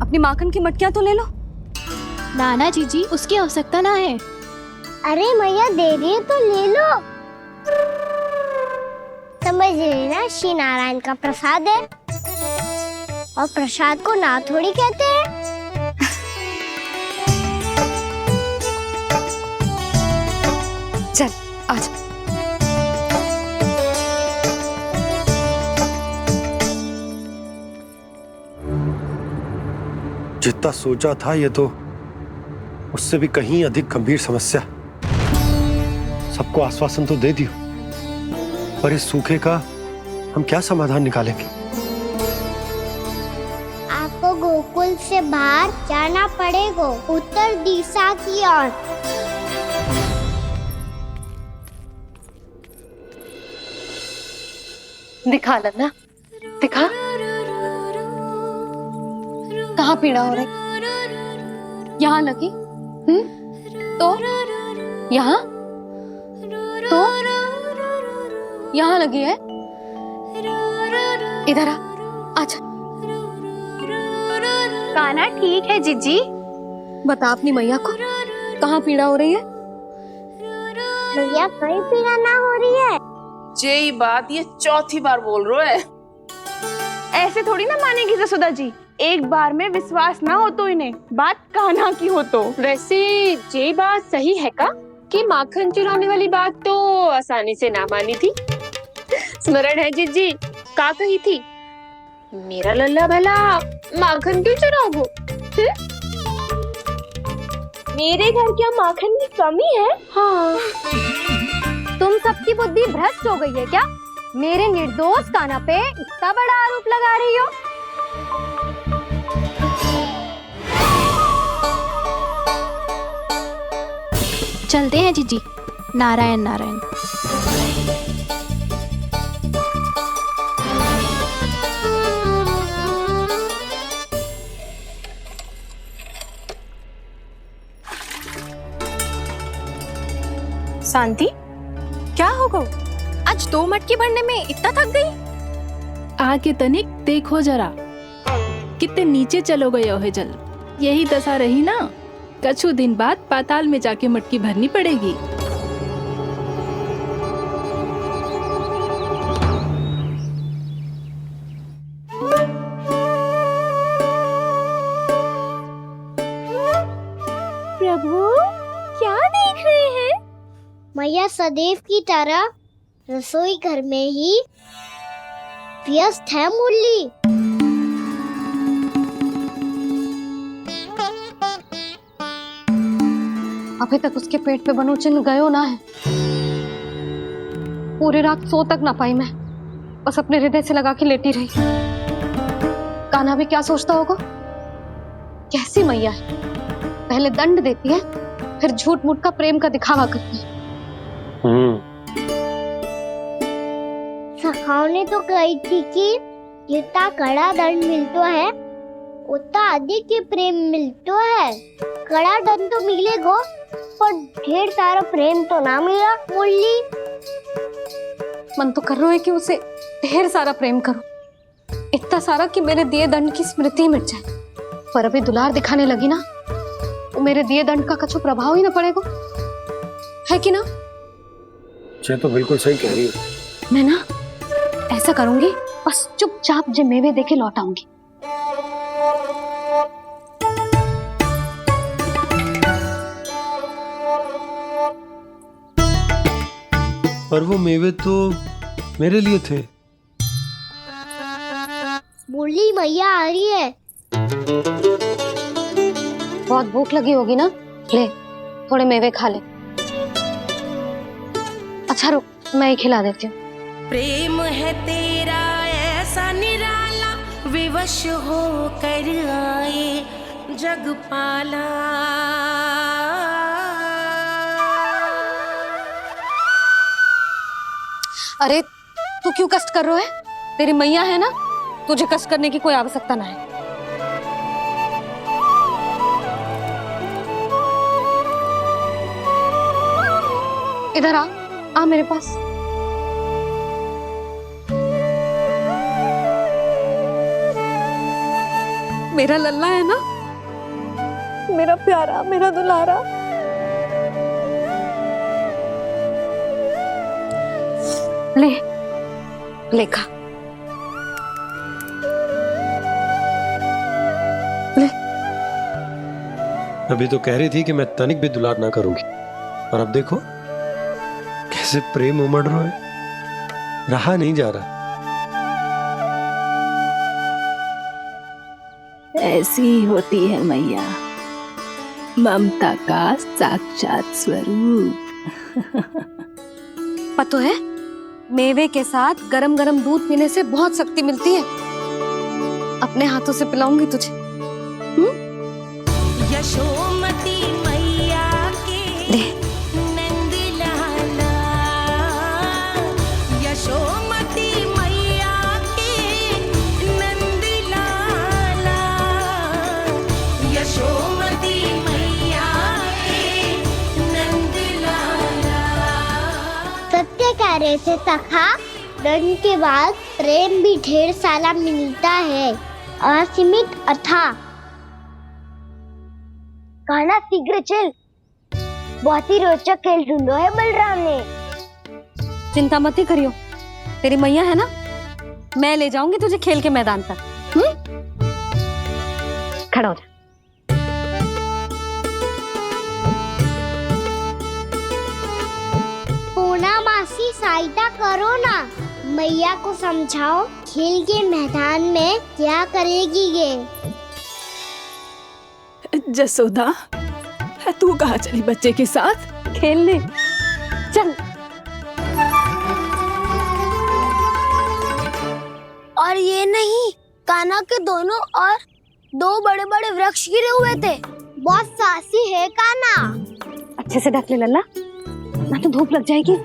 अपनी माखन की मटकियाँ तो ले लो। नाना जीजी, उसकी आवश्यकता ना है। अरे मैया दे रही है तो ले लो। समझ रही ना, श्री नारायण का प्रसाद है और प्रसाद को ना थोड़ी कहते हैं। चल आज। जितना सोचा था ये तो उससे भी कहीं अधिक गंभीर समस्या। सबको आश्वासन तो दे दियो, पर इस सूखे का हम क्या समाधान निकालेंगे? आपको गोकुल से बाहर जाना पड़ेगा, उत्तर दिशा की ओर। दिखा लन्ना, दिखा। कहाँ पीड़ा हो रही? यहाँ लगी? तो यहाँ? तो यहाँ लगी है? इधर आ, आजा। कान्हा ठीक है जीजी। बता अपनी मैया को कहाँ पीड़ा हो रही है? भैया कोई पीड़ा ना हो रही है। यही बात ये चौथी बार बोल रहे है। ऐसे थोड़ी ना मानेगी जसोदा जी। एक बार में विश्वास ना हो तो इन्हें, बात कान्हा की हो तो। वैसे ये बात सही है का कि माखन चुराने वाली बात तो आसानी से ना मानी थी। स्मरण है जीजी, का कही थी? मेरा लल्ला भला माखन क्यों चुराओगे? मेरे घर क्या माखन की कमी है? हाँ। तुम सबकी बुद्धि भ्रष्ट हो गई है क्या? मेरे निर्दोष कान्हा पे इतना बड़ा आरोप लगा रही हो? चलते हैं जीजी। नारायण नारायण। शांति, क्या हो गो? आज 2 मटकी भरने में इतना थक गई? आके तनिक देखो जरा, कितने नीचे चलो गए हो जल। यही दशा रही ना, कछु दिन बाद पाताल में जाके मटकी भरनी पड़ेगी। प्रभु क्या देख रहे हैं? मैया सदैव की तरह रसोई घर में ही व्यस्त है मुरली। अभी तक उसके पेट पे बनो चिन्ह गयो ना है। पूरी रात सो तक ना पाई मैं, बस अपने हृदय से लगा के लेटी रही। कान्हा भी क्या सोचता होगा? कैसी मैया है, पहले दंड देती है, फिर झूठ मूठ का प्रेम का दिखावा करती है। सखाओ ने तो कही थी कि जितना कड़ा दंड मिलतो है उतना अधिक ही प्रेम मिलतो है। कड़ा दंड तो मिलेगो पर ढेर सारा प्रेम तो ना मिला। मुरली मन तो कर रहा है कि उसे ढेर सारा प्रेम करूं, इतना सारा कि मेरे दिए दंड की स्मृति मिट जाए। पर अभी दुलार दिखाने लगी ना तो मेरे दिए दंड का कछु प्रभाव ही ना पड़ेगा, है कि ना? ये तो बिल्कुल सही कह रही हो। मैं ना ऐसा करूंगी, बस चुपचाप जे मेवे देके लौट आऊंगी। पर वो मेवे तो मेरे लिए थे। मुरली मैया आ रही है। बहुत भूख लगी होगी ना, ले थोड़े मेवे खा ले। अच्छा रुक, मैं ही खिला देती हूँ। प्रेम है तेरा ऐसा निराला, विवश हो कर आए जग पाला। अरे तू क्यों कष्ट कर रहा है? तेरी मैया है ना, तुझे कष्ट करने की कोई आवश्यकता ना है। इधर आ मेरे पास। मेरा लल्ला है ना, मेरा प्यारा, मेरा दुलारा। ले लेखा ले। अभी तो कह रही थी कि मैं तनिक भी दुलार ना करूंगी, और अब देखो कैसे प्रेम उमड़ रहा है, रहा नहीं जा रहा। ऐसी ही होती है मैया, ममता का साक्षात स्वरूप। पता है, मेवे के साथ गरम गरम दूध पीने से बहुत शक्ति मिलती है। अपने हाथों से पिलाऊंगी तुझे। यशोमती मैया के नंद लाला, यशोमती मैया के नंद लाला, यशोमती मैया के नंद लाला। सत्य कह रहे थे सखा, दंड के बाद प्रेम भी ढेर सारा मिलता है, असीमित अथाह। कहना शीघ्र चल, बहुत ही रोचक खेल ढूंढो है बलराम ने। चिंता मत ही करियो, तेरी मैया है ना, मैं ले जाऊंगी तुझे खेल के मैदान पर। खड़ा हो जा। पूना मासी सहायता करो ना, मैया को समझाओ खेल के मैदान में क्या करेगी ये। जसोदा, तू कहाँ चली बच्चे के साथ खेलने? चल। और ये नहीं, कान्हा के दोनों और दो बड़े बड़े वृक्ष गिरे हुए थे। बहुत साहसी है कान्हा। अच्छे से ढक ले लल्ला, ना तो धूप लग जाएगी।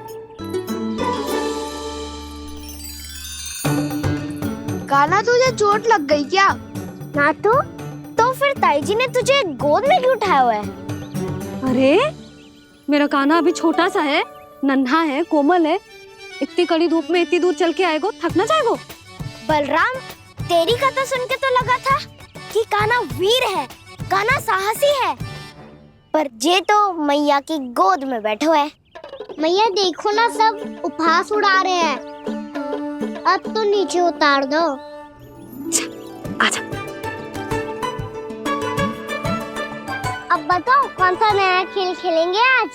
कान्हा तुझे चोट लग गई क्या? ना तो फिर ताई जी ने तुझे गोद में क्यों उठाया हुआ है? अरे मेरा कान्हा अभी छोटा सा है, नन्हा है, कोमल है। इतनी कड़ी धूप में इतनी दूर चल के आएगो, थक ना जाएगो? बलराम, तेरी कथा सुन के तो लगा था कि कान्हा वीर है, कान्हा साहसी है, पर जे तो मैया की गोद में बैठो है। मैया देखो ना, सब उपहास उड़ा रहे हैं। अब तो नीचे उतार दो। आजा। अब बताओ कौन सा नया खेल खेलेंगे आज?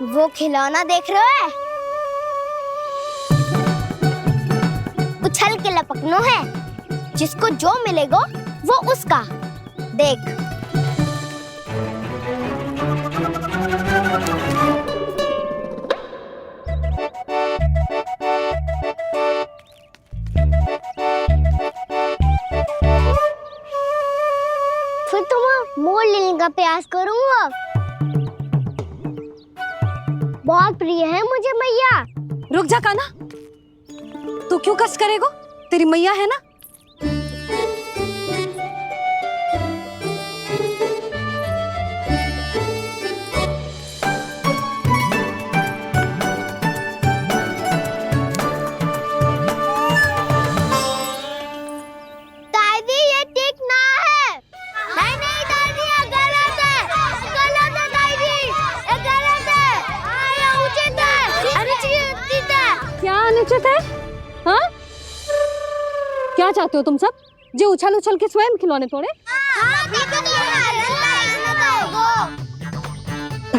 वो खिलौना देख रहे हो? उछल के लपकनो है, जिसको जो मिलेगा वो उसका। देख। फिर तुम मोड़ लेने का प्रयास करूंगा। बहुत प्रिय है मुझे मैया। रुक जा कान्हा, तू क्यों कष्ट करेगो? तेरी मैया है ना, सुनिश्चित है? हाँ? क्या चाहते हो तुम सब? जो उछल उछल के स्वयं खिलौने तोड़े?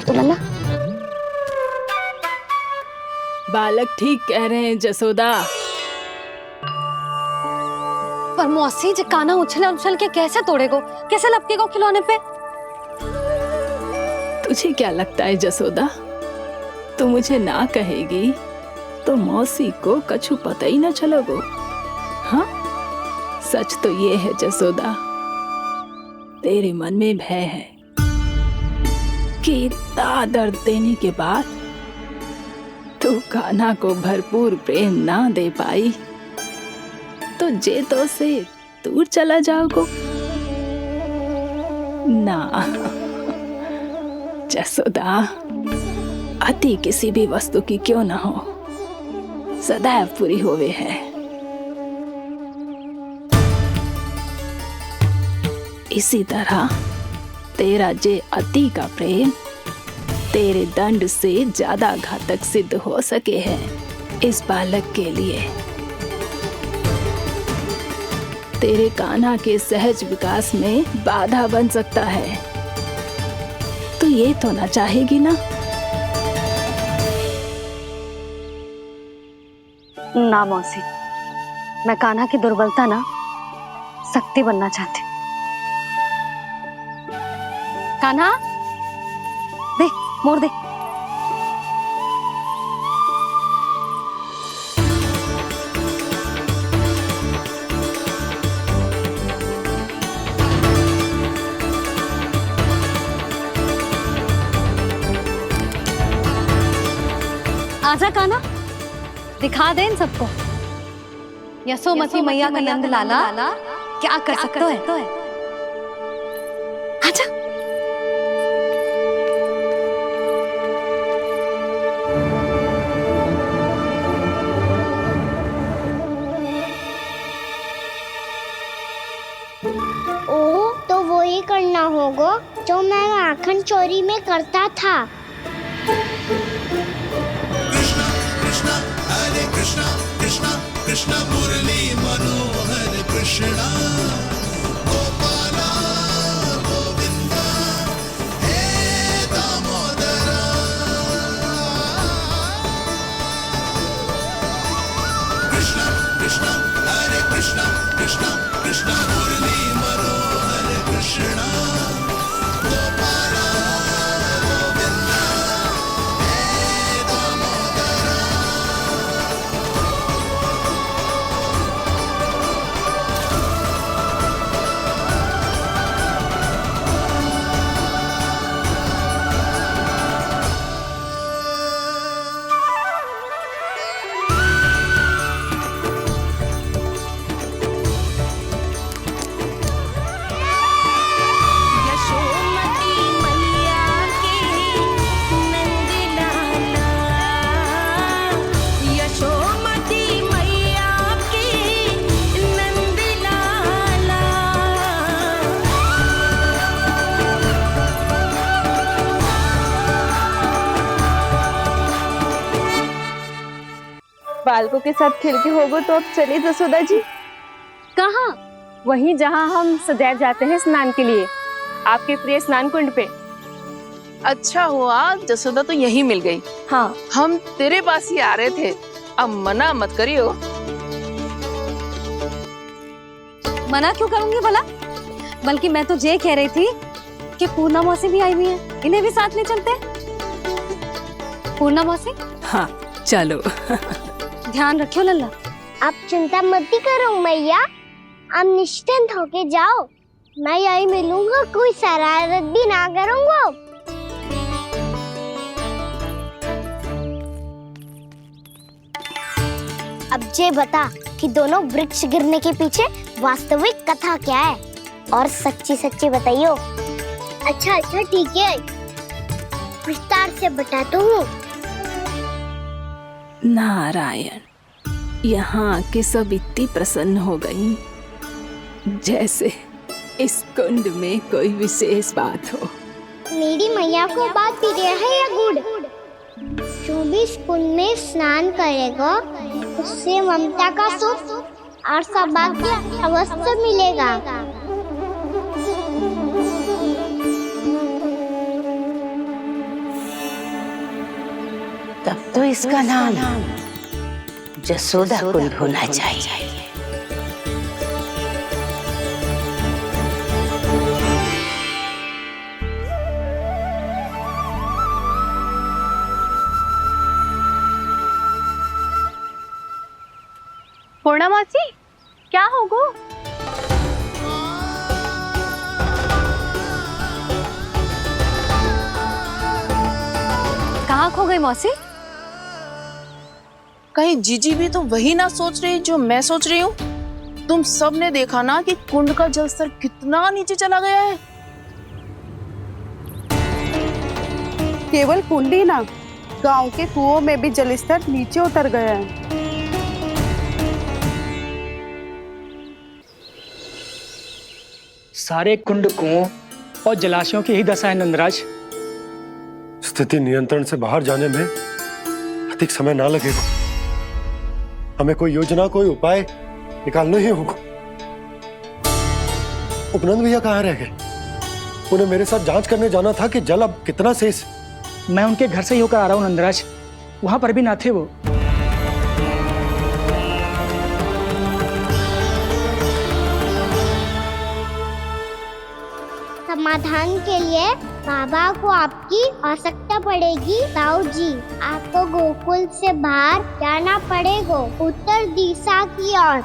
तो लल्ला बालक ठीक कह रहे हैं जसोदा। पर मौसी जो काना उछल उछल के कैसे तोड़ेगो, कैसे लपकेगो खिलौने पे? तुझे क्या लगता है जसोदा, तू मुझे ना कहेगी तो मौसी को कछु पता ही न चलोगो? हाँ, सच तो ये है जसोदा, तेरे मन में भय है कि इतना दर्द देने के बाद तू कान्हा को भरपूर प्रेम ना दे पाई तो जेतो से दूर चला जाओगो ना। जसोदा, अति किसी भी वस्तु की क्यों ना हो, सदैव पूरी होवे है। इसी तरह तेरा जे अति का प्रेम तेरे दंड से ज्यादा घातक सिद्ध हो सके है इस बालक के लिए। तेरे कान्हा के सहज विकास में बाधा बन सकता है, तो ये तो ना चाहेगी ना? ना मौसी, मैं कान्हा की दुर्बलता ना शक्ति बनना चाहती। कान्हा, दे मोड़ दे। आजा कान्हा, दिखा दे इन सबको यशोमती मैया का नंद लाला क्या कर सकता है। आजा। ओह, तो वो ही करना होगा जो मैं माखन चोरी में करता था। हरे कृष्णा कृष्णा कृष्णा मुरली मनोहर कृष्णा गोपाला गोविंदा हे दामोदरा। कृष्णा कृष्णा हरे कृष्णा कृष्णा कृष्णा मुरली मनोहर कृष्णा गोपाला गोविंदा हे दामोदरा। यशोमती मैया के नंद लाला, यशोमती मैया के नंद लाला। बालकों के साथ खेल के होगो तो अब चलिए जसोदा जी। कहाँ? वहीं जहाँ हम सदैव जाते हैं स्नान के लिए, आपके प्रिय स्नान कुंड पे। अच्छा हुआ जसोदा तो यहीं मिल गई। हाँ, हम तेरे पास ही आ रहे थे, अब मना मत करियो। मना क्यों करूंगी भला? बल्कि मैं तो ये कह रही थी कि पूर्णा मौसी भी आई हुई है, इन्हें भी साथ ले चलते हैं। पूर्णा मौसी, हाँ चलो। ध्यान रखियो लल्ला। आप चिंता मत करो मैया, आप निश्चिंत होके जाओ, मैं यही मिलूंगा, कोई शरारत भी ना करूंगा। अब ये बता कि दोनों वृक्ष गिरने के पीछे वास्तविक कथा क्या है, और सच्ची सच्ची बताइयो। अच्छा अच्छा ठीक है, विस्तार से बताता हूँ। नारायण, यहाँ के सब इतनी प्रसन्न हो गई जैसे इस कुंड में कोई विशेष बात हो। मेरी मैया को बात प्रिय है या गुड़? जो तू भी इस कुंड में स्नान करेगा, उससे ममता का सुख और सौभाग्य अवश्य मिलेगा। तब तो इसका नाम जसोदा कुंड होना चाहिए। पूर्णा मासी, क्या होगो? कहाँ खो गई मौसी? कहीं जीजी भी तो वही ना सोच रही जो मैं सोच रही हूँ। तुम सब ने देखा ना कि कुंड का जलस्तर कितना नीचे चला गया है। केवल कुंड ही ना, गांव के कुओं में भी जलस्तर नीचे उतर गया है। सारे कुंड, कुओं और जलाशयों की ही दशा है नंदराज। स्थिति नियंत्रण से बाहर जाने में अधिक समय ना लगेगा। हमें कोई योजना, कोई उपाय निकालना ही होगा। उपनंद भैया कहाँ रह गए? उन्हें मेरे साथ जांच करने जाना था कि जल अब कितना शेष। मैं उनके घर से ही होकर आ रहा हूँ नंदराज, वहां पर भी ना थे वो। समाधान के लिए बाबा को आपकी आवश्यकता पड़ेगी। ताऊ जी, आपको गोकुल से बाहर जाना पड़ेगा, उत्तर दिशा की ओर।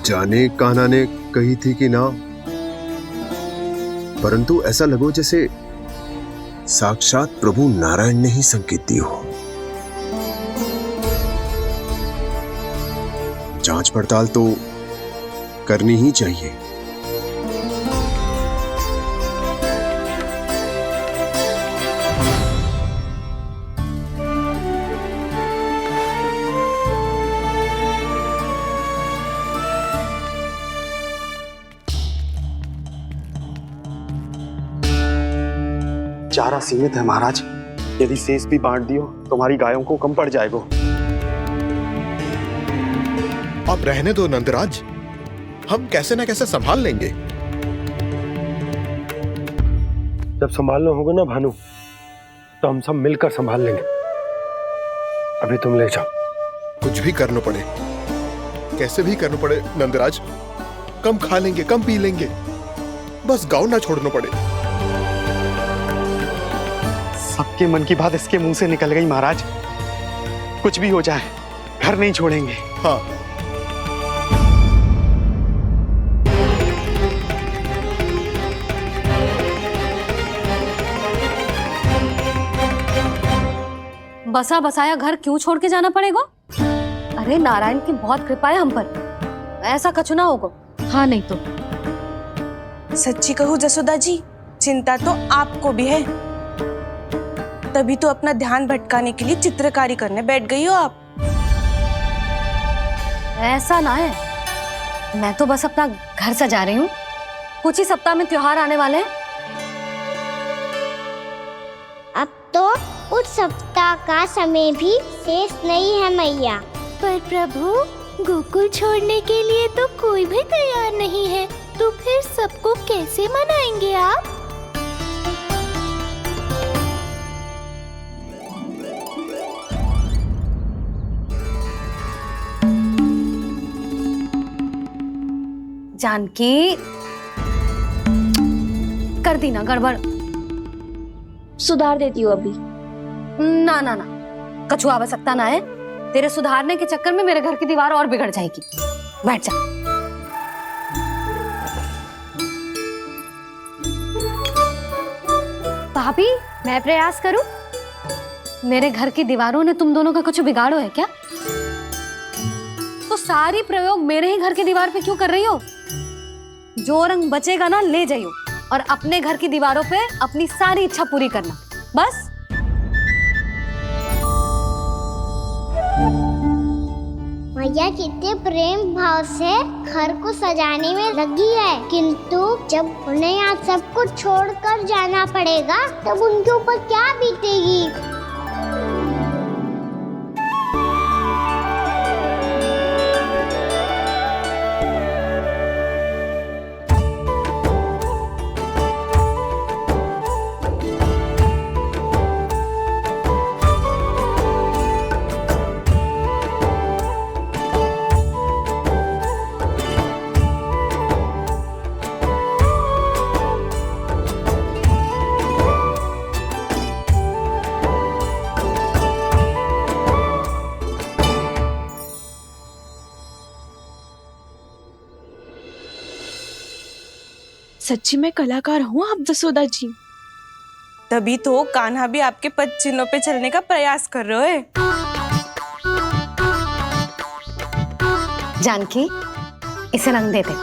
जाने कान्हा ने कही थी कि ना, परंतु ऐसा लगो जैसे साक्षात प्रभु नारायण ने ही संकेत दी हो। जांच पड़ताल तो करनी ही चाहिए। चारा सीमित है महाराज, यदि शेष भी बांट दियो तो हमारी गायों को कम पड़ जाएगा। आप रहने दो नंदराज, हम कैसे न कैसे संभाल लेंगे। जब संभालना होगा ना भानु, तो हम सब मिलकर संभाल लेंगे। अभी तुम ले जाओ। कुछ भी करना पड़े, कैसे भी करना पड़े नंदराज, कम खा लेंगे, कम पी लेंगे, बस गाँव ना छोड़ना पड़े। सबके मन की बात इसके मुंह से निकल गई महाराज। कुछ भी हो जाए, घर नहीं छोड़ेंगे। हाँ, बसा बसाया घर क्यों छोड़ के जाना पड़ेगा? अरे नारायण की बहुत कृपा है हम पर, ऐसा कछु ना होगा। हाँ नहीं तो सच्ची कहूँ जसोदा जी, चिंता तो आपको भी है, तभी तो अपना ध्यान भटकाने के लिए चित्रकारी करने बैठ गई हो आप। ऐसा ना है, मैं तो बस अपना घर सजा रही हूँ। कुछ ही सप्ताह में त्योहार आने वाले हैं। अब तो उस सप्ताह का समय भी शेष नहीं है मैया। पर प्रभु, गोकुल छोड़ने के लिए तो कोई भी तैयार नहीं है, तो फिर सबको कैसे मनाएंगे आप? जानकी, कर दी ना गड़बड़। सुधार देती हूँ अभी। ना ना ना, कछु आवश्यकता ना है। तेरे सुधारने के चक्कर में मेरे घर की दीवार और बिगड़ जाएगी। बैठ जा। भाभी, मैं प्रयास करूं? मेरे घर की दीवारों ने तुम दोनों का कुछ बिगाड़ो है क्या? तो सारी प्रयोग मेरे ही घर की दीवार पे क्यों कर रही हो? जो रंग बचेगा ना ले जाइयो, और अपने घर की दीवारों पे अपनी सारी इच्छा पूरी करना, बस। मैया कितने प्रेम भाव से घर को सजाने में लगी है, किंतु जब उन्हें यहाँ सब कुछ छोड़कर जाना पड़ेगा तब उनके ऊपर क्या बीतेगी। सच्ची में कलाकार हूँ आप जसोदा जी। तभी तो कान्हा भी आपके पद चिन्हों पे चलने का प्रयास कर रहे है। जानकी, इसे रंग दे दे।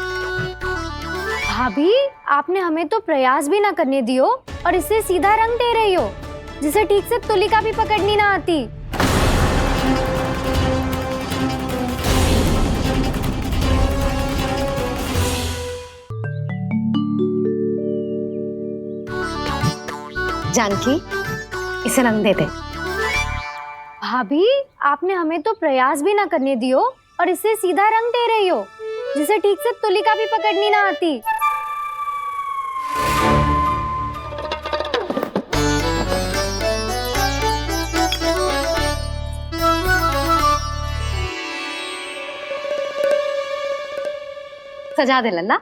भाभी, आपने हमें तो प्रयास भी ना करने दियो और इसे सीधा रंग दे रही हो, जिसे ठीक से तुलिका भी पकड़नी ना आती। जानकी, इसे रंग दे दे। भाभी, आपने हमें तो प्रयास भी ना करने दियो और इसे सीधा रंग दे रही हो, जिसे ठीक से तुलिका भी पकड़नी ना आती। सजा दे लल्ला,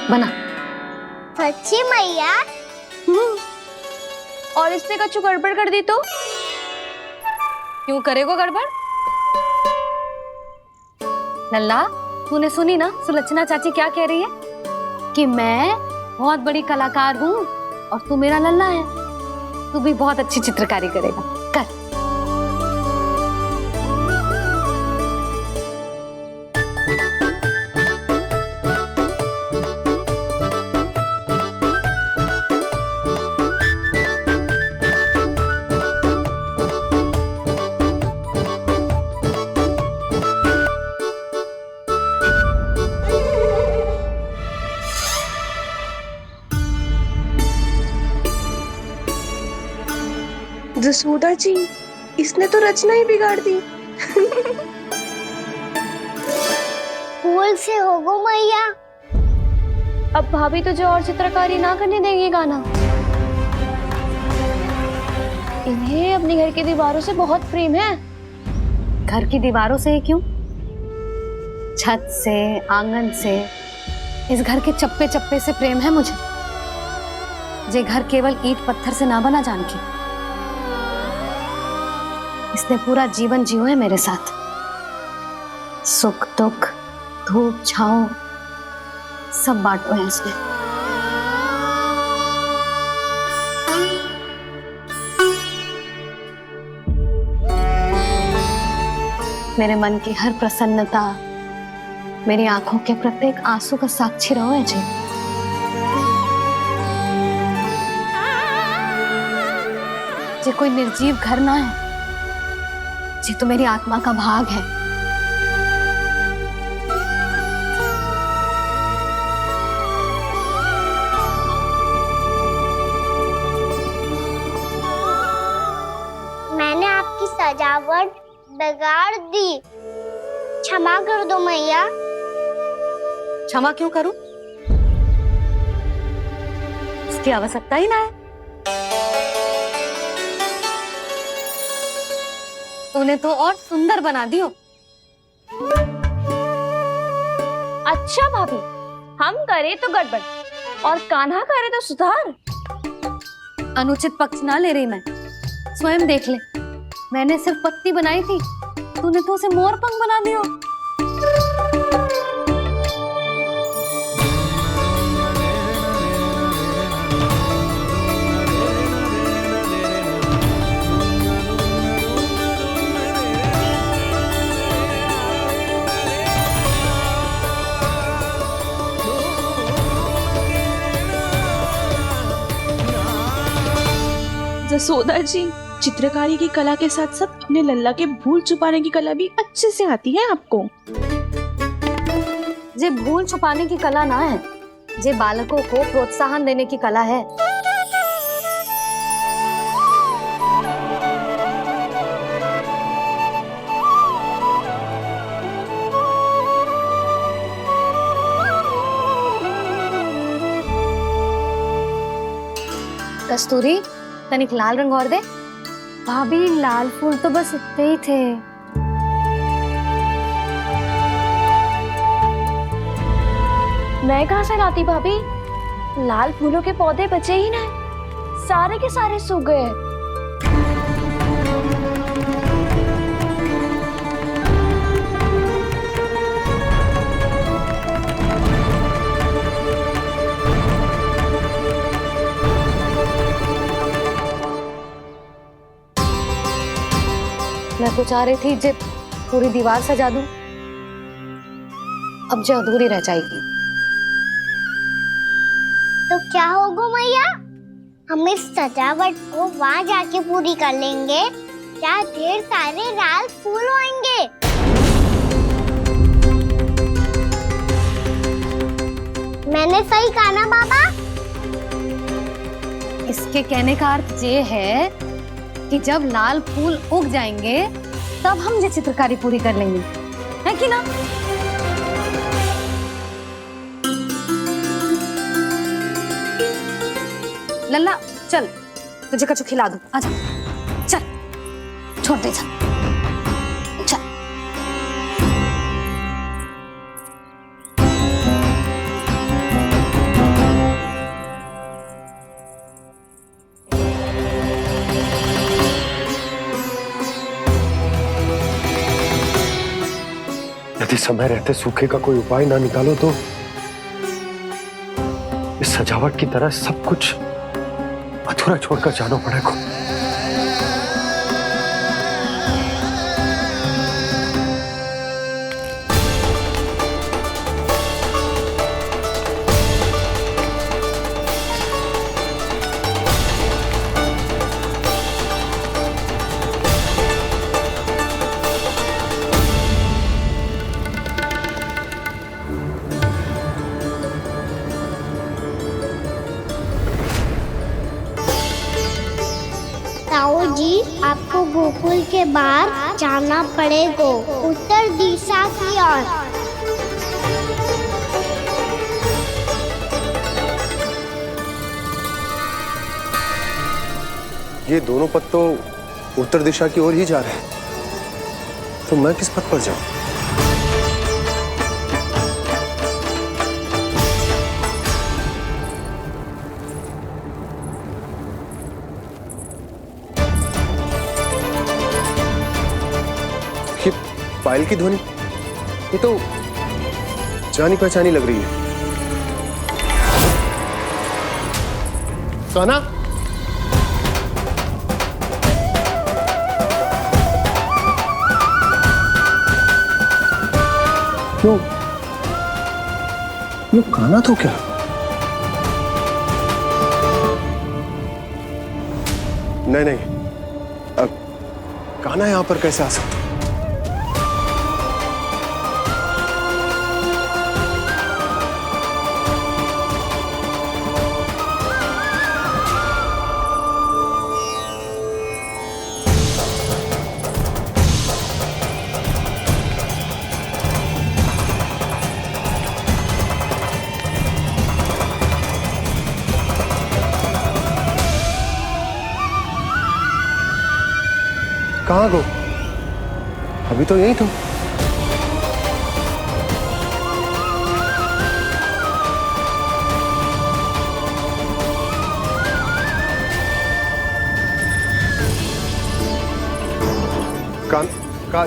बना। सच्ची मैया? और इसने कछु गड़बड़ कर दी तो? क्यों करेगो गड़बड़? लल्ला, तूने सुनी ना सुलक्षणा चाची क्या कह रही है? कि मैं बहुत बड़ी कलाकार हूँ और तू मेरा लल्ला है। तू भी बहुत अच्छी चित्रकारी करेगा, कर। जसोदा जी, इसने तो रचना ही बिगाड़ दी। फूल से होगो मैया। अब भाभी तुझे और चित्रकारी ना करने देंगी गाना। इन्हें अपने घर की दीवारों से बहुत प्रेम है। घर की दीवारों से क्यों? छत से, आंगन से, इस घर के चप्पे चप्पे से प्रेम है मुझे। ये घर केवल ईंट पत्थर से ना बना जानकी। इसने पूरा जीवन जियो है मेरे साथ। सुख दुख, धूप छांव सब बांटो है इसने। मेरे मन की हर प्रसन्नता, मेरी आंखों के प्रत्येक आंसू का साक्षी रहो है जी। ये कोई निर्जीव घर ना है, ये तो मेरी आत्मा का भाग है। मैंने आपकी सजावट बिगाड़ दी, क्षमा कर दो मैया। क्षमा क्यों करूं? इसकी आवश्यकता ही ना है। तूने तो और सुंदर बना दियो। अच्छा भाभी, हम करे तो गड़बड़ और कान्हा करे तो सुधार। अनुचित पक्ष ना ले रही मैं, स्वयं देख ले। मैंने सिर्फ पत्ती बनाई थी, तूने तो उसे मोर पंख बना दियो। जसोदा जी, चित्रकारी की कला के साथ साथ अपने लल्ला के भूल छुपाने की कला भी अच्छे से आती है आपको। ये भूल छुपाने की कला ना है, ये बालकों को प्रोत्साहन देने की कला है। कस्तूरी, तनिक लाल रंग और दे। भाभी, लाल फूल तो बस इतने ही थे। मैं कहाँ से लाती भाभी? लाल फूलों के पौधे बचे ही ना, सारे के सारे सूख गए। तो चाह रही थी जे पूरी दीवार सजा दूं, अब जो अधूरी रह जाएगी। तो क्या होगा मैया, हम इस सजावट को वहाँ जाके पूरी कर लेंगे, जहाँ ढेर सारे लाल फूल होंगे। मैंने सही कहा ना बाबा? इसके कहने का अर्थ ये है कि जब लाल फूल उग जाएंगे तब हम ये चित्रकारी पूरी कर लेंगे, है कि ना? लल्ला चल, तुझे कछु खिला दूं, आजा, चल, छोड़ दे, चल, चल। यदि समय रहते सूखे का कोई उपाय ना निकालो तो इस सजावट की तरह सब कुछ अधूरा छोड़कर जाना पड़ेगा। ताऊ जी, आपको गोकुल के बाहर जाना पड़ेगा, उत्तर दिशा की ओर। ये दोनों पथ तो उत्तर दिशा की ओर ही जा रहे हैं, तो मैं किस पथ पर जाऊं? ये पायल की ध्वनि, ये तो जानी पहचानी लग रही है। कान्हा, क्यों? ये कान्हा तो क्या? नहीं नहीं, अब कान्हा यहां पर कैसे आ सकता? कहाँ गो? अभी तो यही तो।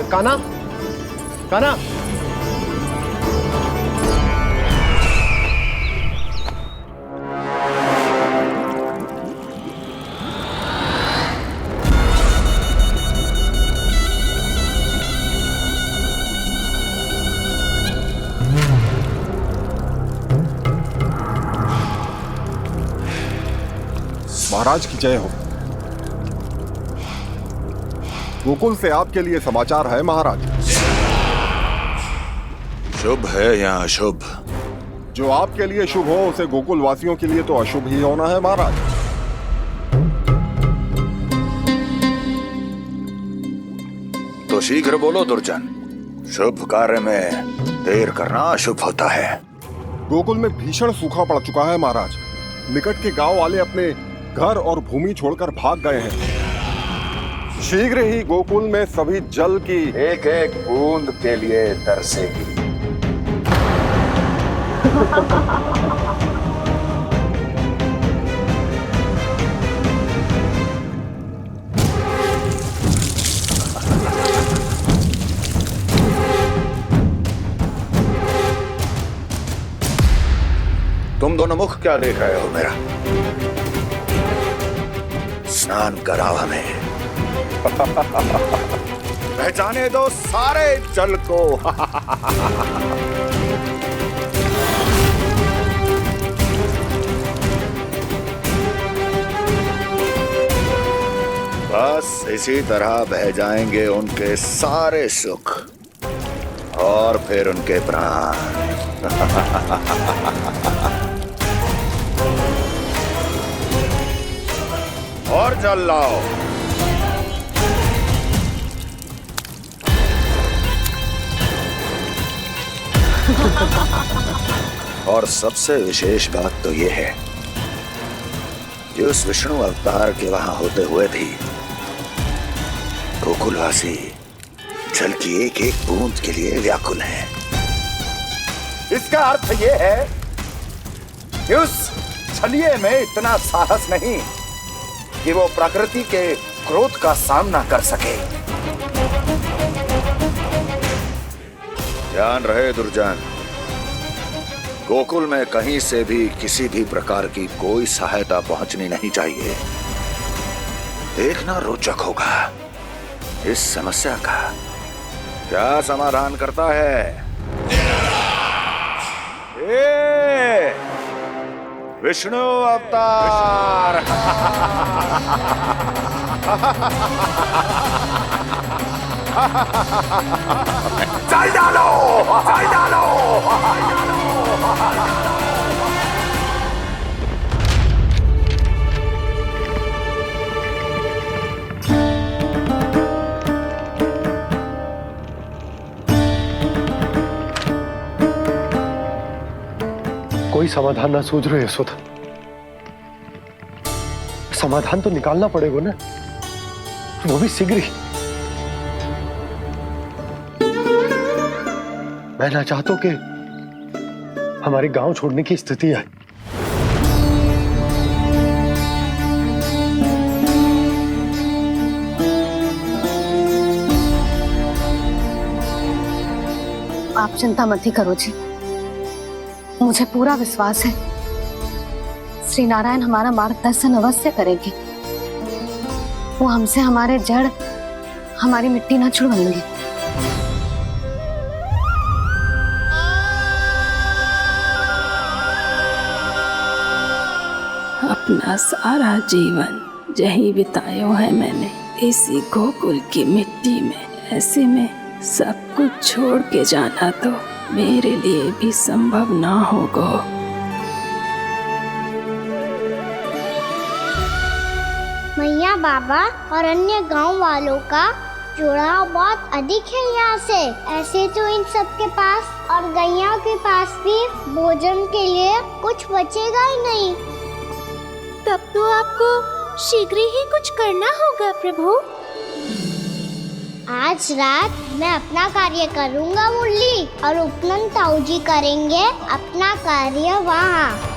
कान्हा, कान्हा, महाराज की जय हो। गोकुल से आपके लिए समाचार है महाराज। शुभ है या अशुभ? जो आपके लिए शुभ हो उसे गोकुल वासियों के लिए तो अशुभ ही होना है महाराज। तो शीघ्र बोलो दुर्जन, शुभ कार्य में देर करना अशुभ होता है। गोकुल में भीषण सूखा पड़ चुका है महाराज। निकट के गांव वाले अपने घर और भूमि छोड़कर भाग गए हैं। शीघ्र ही गोकुल में सभी जल की एक एक बूंद के लिए तरसेगी। तुम दोनों मुख क्या देख रहे हो मेरा? स्नान कराओ हमें। पहचाने दो सारे जल को। बस इसी तरह बह जाएंगे उनके सारे सुख और फिर उनके प्राण। और जल लाओ। और सबसे विशेष बात तो यह है कि उस विष्णु अवतार के वहां होते हुए भी गोकुलवासी जल की एक एक बूंद के लिए व्याकुल है। इसका अर्थ यह है कि उस छलिए में इतना साहस नहीं कि वो प्रकृति के क्रोध का सामना कर सके। ध्यान रहे दुर्जन, गोकुल में कहीं से भी किसी भी प्रकार की कोई सहायता पहुंचनी नहीं चाहिए। देखना रोचक होगा इस समस्या का क्या समाधान करता है। ए, विष्णु अवतार। चल डालो, चल डालो। कोई समाधान ना सूझ रहे यशोदा। समाधान तो निकालना पड़ेगा ना, वो भी शीघ्र ही। मैं ना चाहता हूं कि हमारे गांव छोड़ने की स्थिति आए। आप चिंता मत ही करो जी, मुझे पूरा विश्वास है श्री नारायण हमारा मार्गदर्शन अवश्य करेंगे। वो हमसे हमारे जड़, हमारी मिट्टी ना छुड़वाएंगे। अपना सारा जीवन यही बिताया है मैंने, इसी गोकुल की मिट्टी में। ऐसे में सब कुछ छोड़ के जाना तो मेरे लिए भी संभव ना होगा। मैया बाबा और अन्य गांव वालों का जुड़ाव बहुत अधिक है यहाँ से। ऐसे तो इन सब के पास और गैया के पास भी भोजन के लिए कुछ बचेगा ही नहीं। तब तो आपको शीघ्र ही कुछ करना होगा प्रभु। आज रात मैं अपना कार्य करूँगा मुरली, और उपनंद ताऊ जी करेंगे अपना कार्य वहाँ।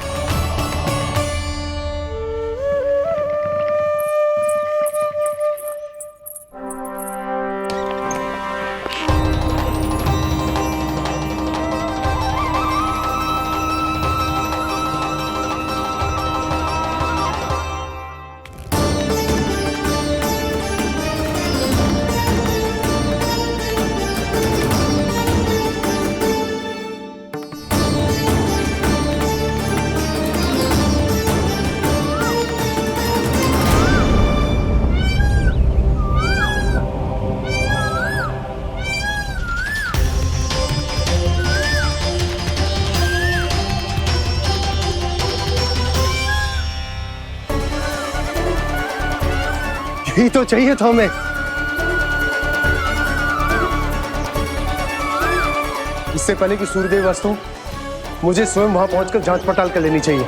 यही तो चाहिए था हमें। इससे पहले कि सूर्यदेव वस्तु, मुझे स्वयं वहां पहुंचकर जांच पड़ताल कर लेनी चाहिए।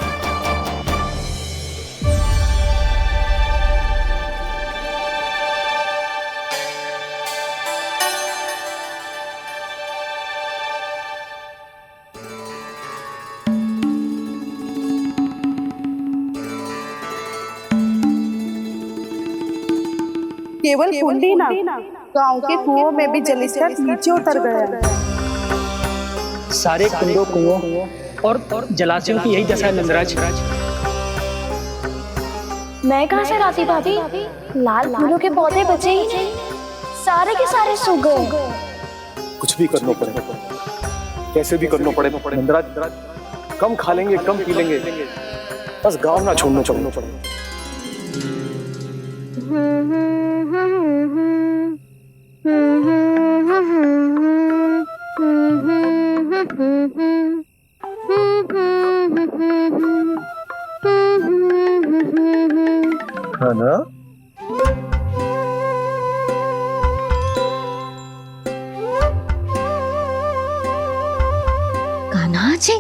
केवल कुंडी ना, गांव के कुओं में भी जलस्तर नीचे उतर गया। सारे कुंडों, कुओं और जलाशयों की यही दशा है नंदराज। मैं कहाँ से लाती भाभी? लाल फूलों के पौधे बचे ही नहीं, सारे के सारे सो गए। कुछ भी करना पड़ेगा, कैसे भी करना पड़ेगा। नंदराज, कम खा लेंगे, कम पी लेंगे, बस गांव ना छोड़ना पड़ेगा। है ना? कान्हा जी,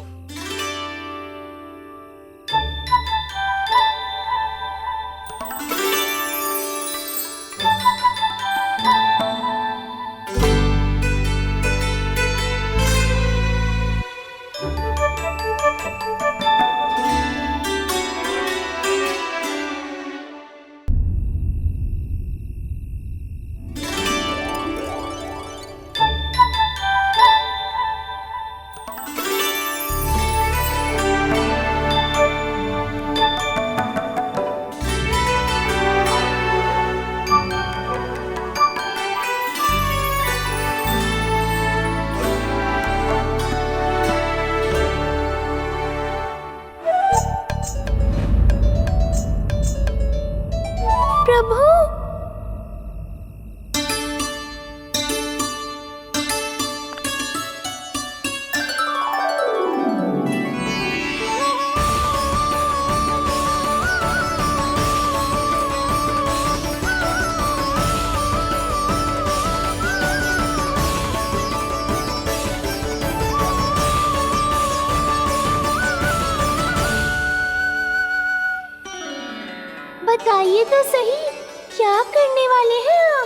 प्रभु, बताइए तो सही, क्या करने वाले हैं